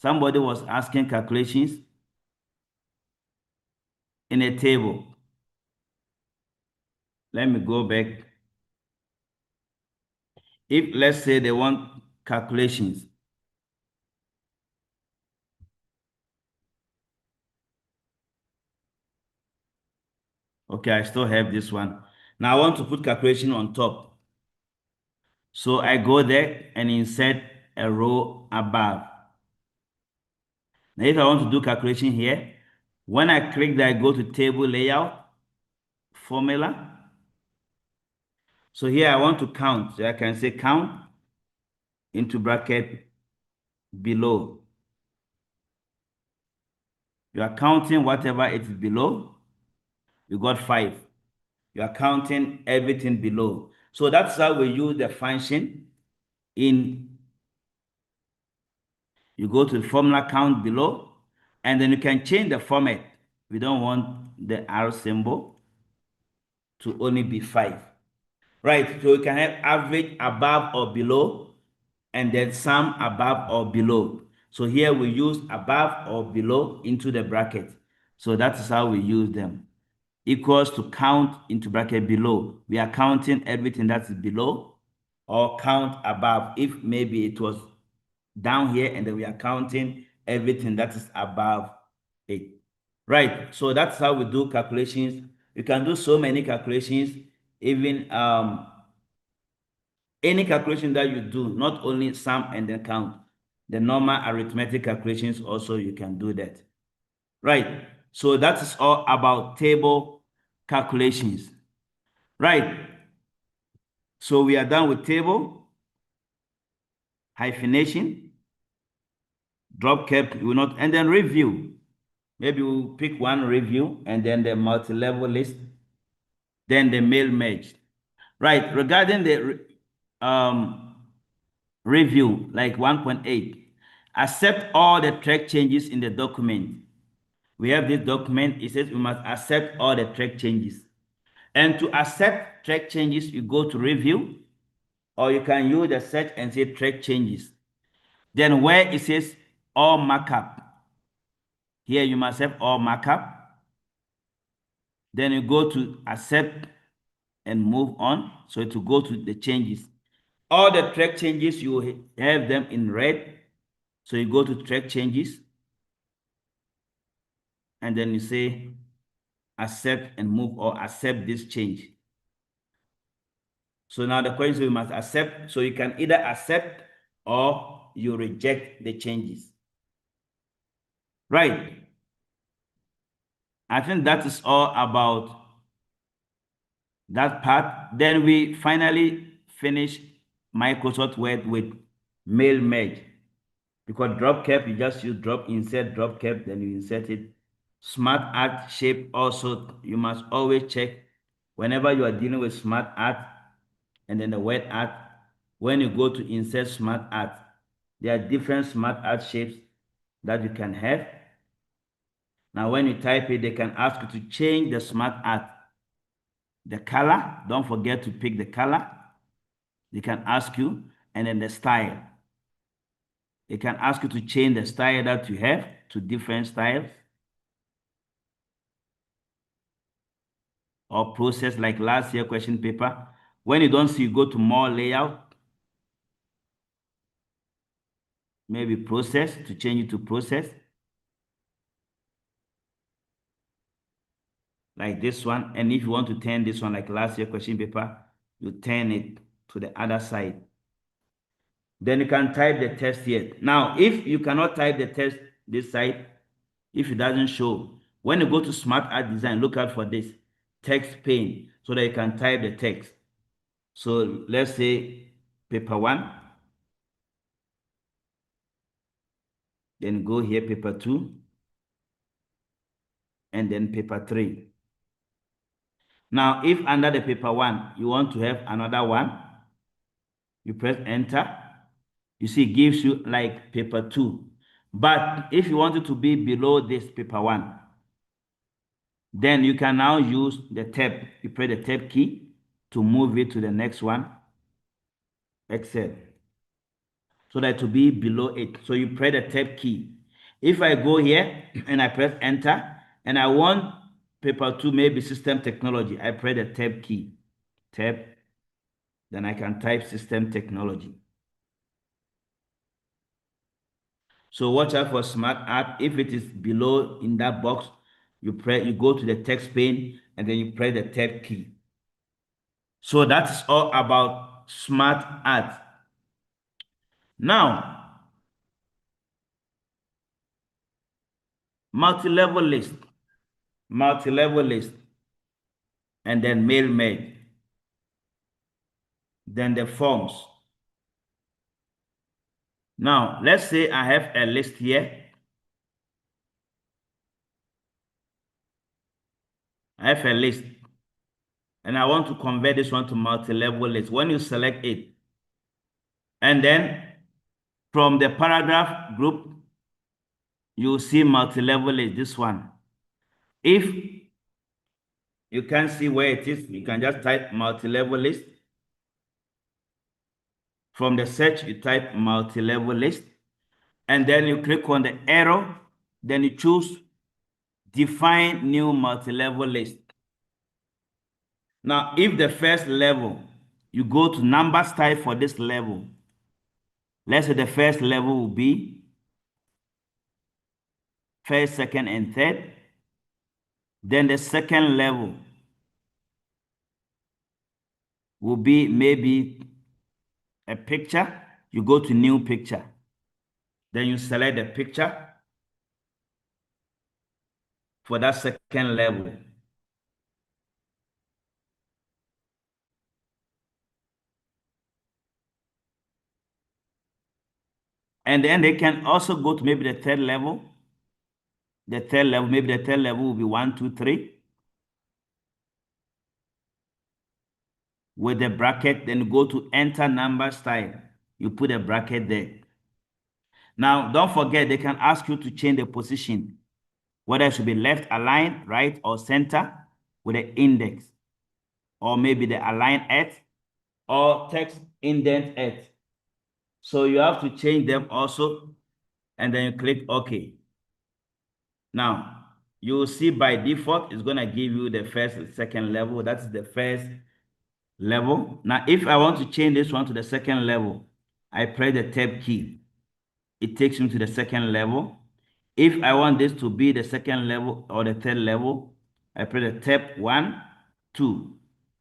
somebody was asking calculations in a table. Let me go back. If let's say they want calculations, okay, I still have this one. Now I want to put calculation on top. So I go there and insert a row above. Now if I want to do calculation here, when I click that, I go to table layout, formula. So here I want to count. So I can say count into bracket below. You are counting whatever it is below. You got 5. You are counting everything below. So that's how we use the function in. You go to the formula count below, and then you can change the format. We don't want the R symbol to only be 5. Right, so you can have average above or below, and then sum above or below. So here we use above or below into the bracket. So that is how we use them. Equals to count into bracket below. We are counting everything that is below, or count above if maybe it was down here and then we are counting everything that is above it. Right, so that's how we do calculations. You can do so many calculations, even any calculation that you do, not only sum and then count. The normal arithmetic calculations also, you can do that. Right, so that is all about table calculations. Right, so we are done with table, hyphenation, drop cap, we will not, and then review. Maybe we'll pick one review and then the multi-level list, then the mail merge. Right, regarding the review, like 1.8, accept all the track changes in the document. We have this document, it says we must accept all the track changes. And to accept track changes, you go to review, or you can use the search and say track changes. Then where it says all markup, here you must have all markup. Then you go to accept and move on. So to go to the changes. All the track changes, you have them in red. So you go to track changes. And then you say accept and move, or accept this change. So now the question is you must accept. So you can either accept or you reject the changes. Right. I think that is all about that part. Then we finally finish Microsoft Word with mail merge. Because drop cap, you just use drop, insert drop cap, then you insert it. Smart art shape also, you must always check whenever you are dealing with smart art and then the word art. When you go to insert smart art, there are different smart art shapes. that you can have. Now, when you type it, they can ask you to change the smart art. The color, don't forget to pick the color. They can ask you, and then the style. They can ask you to change the style that you have to different styles or process like last year question paper. When you don't see, you go to more layout, maybe process to change it to process. Like this one. And if you want to turn this one like last year question paper, you turn it to the other side. Then you can type the text here. Now, if you cannot type the text this side, if it doesn't show, when you go to Smart Art Design, look out for this text pane so that you can type the text. So let's say paper 1, then go here, paper 2, and then paper 3. Now, if under the paper 1, you want to have another one, you press enter. You see, it gives you like paper 2. But if you want it to be below this paper 1, then you can now use the tab. You press the tab key to move it to the next one, Excel, so that to be below it. So you press the tab key. If I go here and I press enter, and I want paper 2, maybe system technology, I press the tab key, tab, then I can type system technology. So watch out for smart art. If it is below in that box, you go to the text pane and then you press the tab key. So that's all about smart art. Now, multi-level list, and then mail merge, then the forms. Now, let's say I have a list here. I have a list, and I want to convert this one to multi-level list. When you select it, and then from the paragraph group, you see multi-level list, this one. If you can't see where it is, you can just type multi-level list. From the search, you type multi-level list, and then you click on the arrow, then you choose define new multi-level list. Now, if the first level, you go to number style for this level. Let's say the first level will be first, second, and third. Then the second level will be maybe a picture. You go to new picture. Then you select the picture for that second level. And then they can also go to maybe the third level. Maybe the third level will be 1, 2, 3. With the bracket, then go to enter number style. You put a bracket there. Now, don't forget, they can ask you to change the position, whether it should be left align, right, or center with the index, or maybe the align at, or text indent at. So you have to change them also, and then you click OK. Now, you will see by default, it's going to give you the first and second level. That's the first level. Now, if I want to change this one to the second level, I press the tab key. It takes me to the second level. If I want this to be the second level or the third level, I press the tab 1, 2.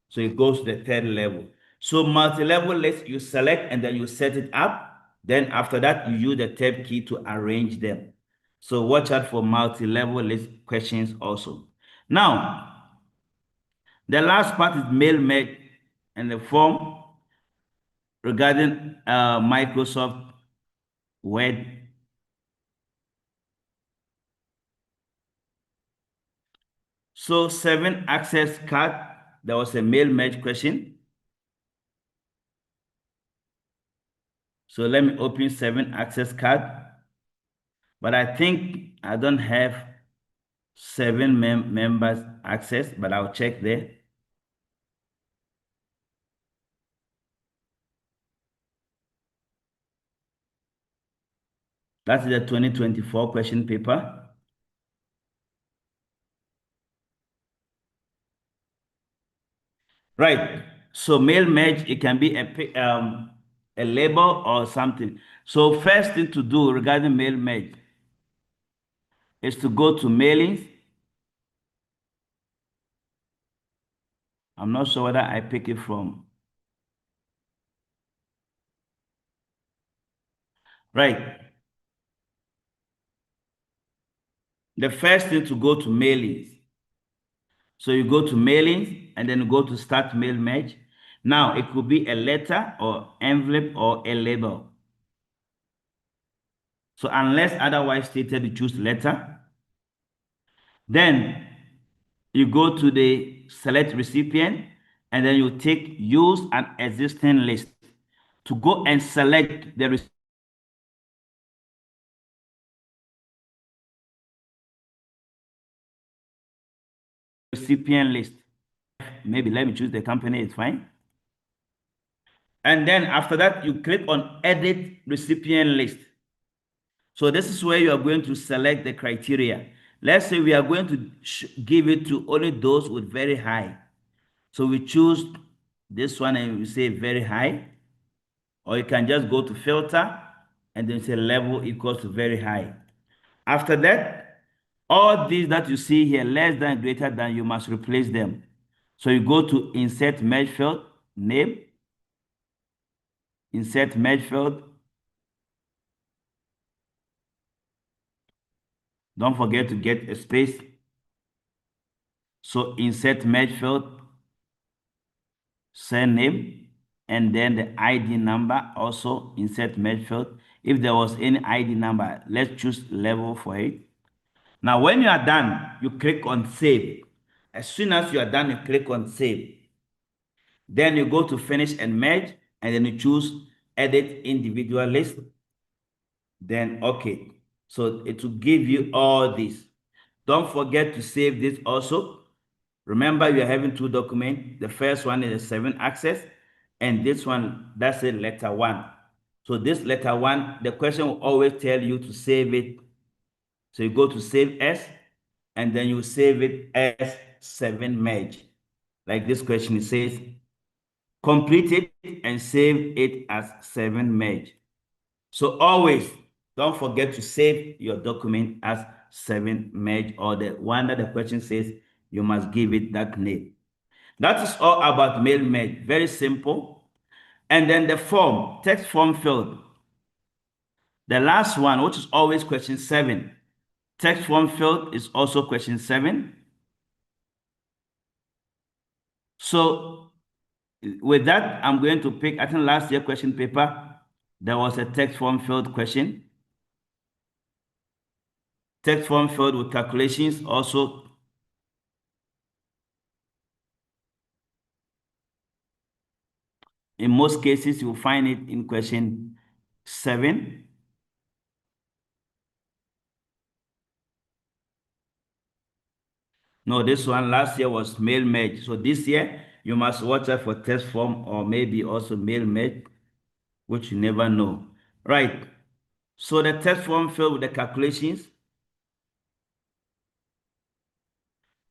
So it goes to the third level. So multi-level list, you select and then you set it up. Then after that, you use the tab key to arrange them. So watch out for multi-level list questions also. Now, the last part is mail merge and the form regarding Microsoft Word. So 7 access card, there was a mail merge question. So let me open 7 access card. But I think I don't have 7 members access, but I'll check there. That's the 2024 question paper. Right. So mail merge, it can be a label or something. So first thing to do regarding mail merge is to go to mailings. I'm not sure whether I pick it from. Right. The first thing to go to mailings. So you go to mailings and then you go to start mail merge. Now it could be a letter or envelope or a label. So unless otherwise stated, you choose letter. Then you go to the select recipient and then you take use an existing list to go and select the recipient list. Maybe let me choose the company, it's fine. And then after that, you click on edit recipient list. So this is where you are going to select the criteria. Let's say we are going to give it to only those with very high. So we choose this one and we say very high, or you can just go to filter and then say level equals to very high. After that, all these that you see here, less than, greater than, you must replace them. So you go to insert merge field, name, insert merge field. Don't forget to get a space. So insert merge field, surname, and then the ID number, also insert merge field. If there was any ID number, let's choose level for it. Now, when you are done, you click on save. As soon as you are done, you click on save. Then you go to finish and merge, and then you choose edit individual list. Then okay. So it will give you all this. Don't forget to save this also. Remember, you are having two documents. The first one is a 7 access, and this one, that's a letter 1. So this letter 1, the question will always tell you to save it. So you go to save as, and then you save it as 7 merge. Like this question, it says, complete it and save it as 7 merge. So always don't forget to save your document as 7 merge, or the one that the question says you must give it that name. That is all about mail merge. Very simple. And then the form, text form field. The last one, which is always question 7. Text form field is also question 7. So with that, I'm going to pick, I think last year question paper, there was a text form field question. Text form field with calculations also. In most cases, you will find it in question 7. No, this one last year was mail merge. So this year, you must watch out for text form or maybe also mail merge, which you never know. Right. So the text form filled with the calculations.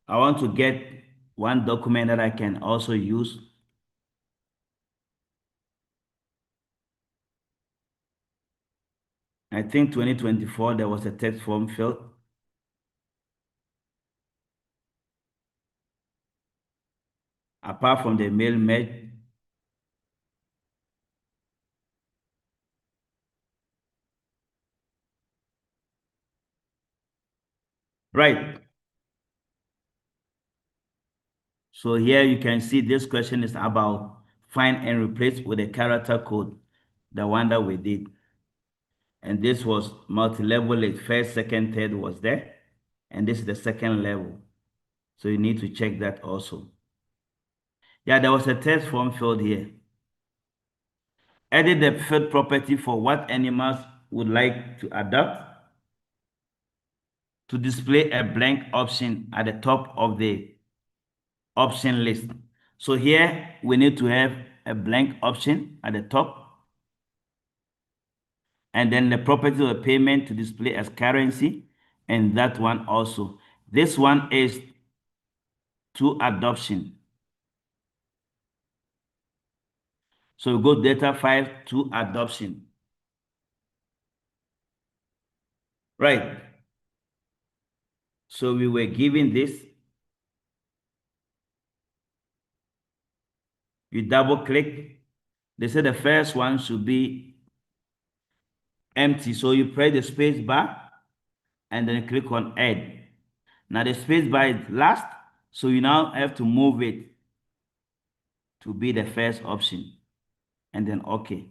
I want to get one document that I can also use. I think 2024, there was a text form filled. Apart from the mail merge. Right. So here you can see this question is about find and replace with a character code, the one that we did. And this was multi-level list. First, second, third was there. And this is the second level. So you need to check that also. Yeah, there was a test form filled here. Edit the field property for what animals would like to adopt. to display a blank option at the top of the option list. So here we need to have a blank option at the top, and then the property of the payment to display as currency, and that one also. This one is to adoption. So we go data file to adoption. Right. So we were given this. You double click. They said the first one should be empty. So you press the space bar and then click on add. Now the space bar is last, so you now have to move it to be the first option, and then OK.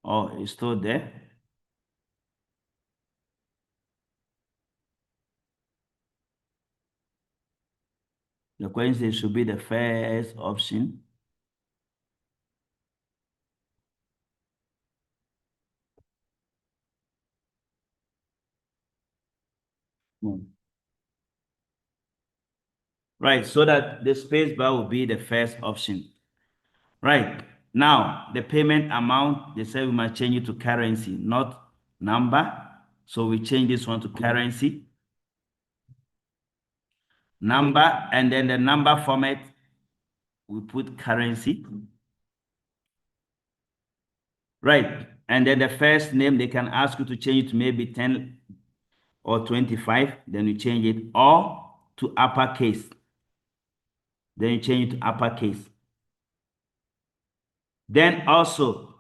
Oh, it's still there. The question says should be the first option. Right, so that the space bar will be the first option. Right, now the payment amount, they said we must change it to currency, not number. So we change this one to currency. Number, and then the number format, we put currency. Right, and then the first name, they can ask you to change it to maybe 10 or 25, then you change it, or to uppercase. Then you change it to uppercase. Then also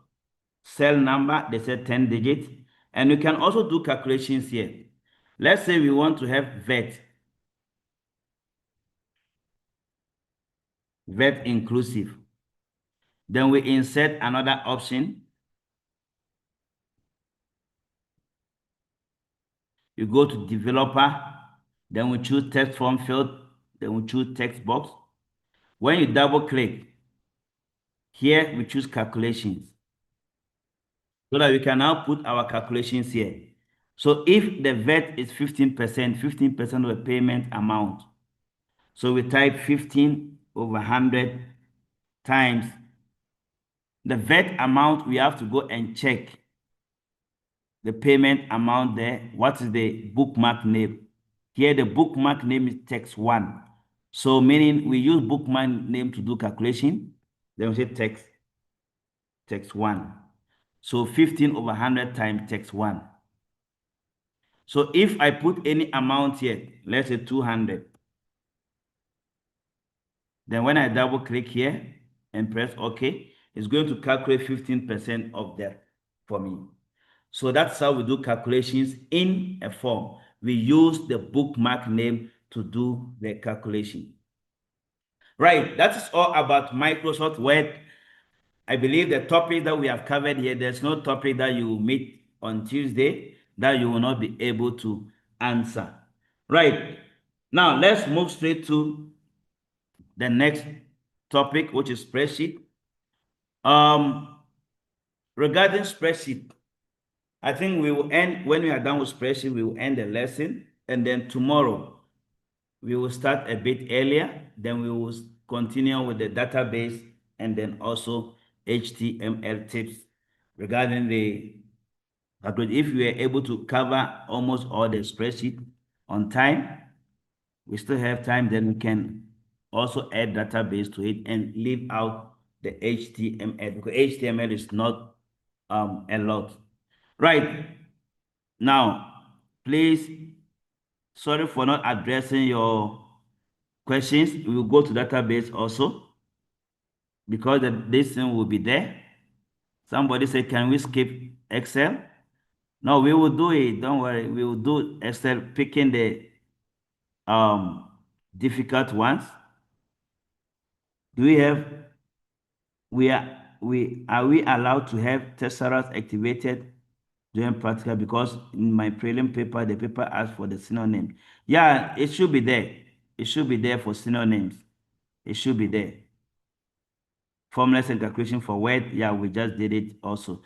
cell number, they said 10 digits. And we can also do calculations here. Let's say we want to have VAT inclusive. Then we insert another option. You go to developer, then we choose text form field, then we choose text box. When you double click, here we choose calculations, so that we can now put our calculations here. So if the VAT is 15%, 15% of the payment amount. So we type 15 over 100 times the VAT amount. We have to go and check the payment amount there. What is the bookmark name? Here the bookmark name is text 1. So meaning we use bookmark name to do calculation. Then we say text 1. So 15 over 100 times text 1. So if I put any amount here, let's say 200, then when I double click here and press OK, it's going to calculate 15% of that for me. So that's how we do calculations in a form. We use the bookmark name to do the calculation. Right, that is all about Microsoft Word. I believe the topic that we have covered here, there's no topic that you will meet on Tuesday that you will not be able to answer. Right, now let's move straight to the next topic, which is spreadsheet. Regarding spreadsheet, I think we will end, when we are done with spreadsheet, we will end the lesson, and then tomorrow we will start a bit earlier, then we will continue with the database, and then also HTML tips regarding the, if we are able to cover almost all the spreadsheet on time, we still have time, then we can also add database to it and leave out the HTML, because HTML is not a lot. Right, now please, sorry for not addressing your questions. We will go to database also, because this thing will be there. Somebody said, can we skip Excel? No, we will do it, don't worry. We will do Excel, picking the difficult ones. Do we have, are we allowed to have thesaurus activated during practical? Because in my prelim paper, the paper asked for the synonym. Yeah, it should be there. It should be there for synonyms. It should be there. Formulas and calculation for Word. Yeah, we just did it also.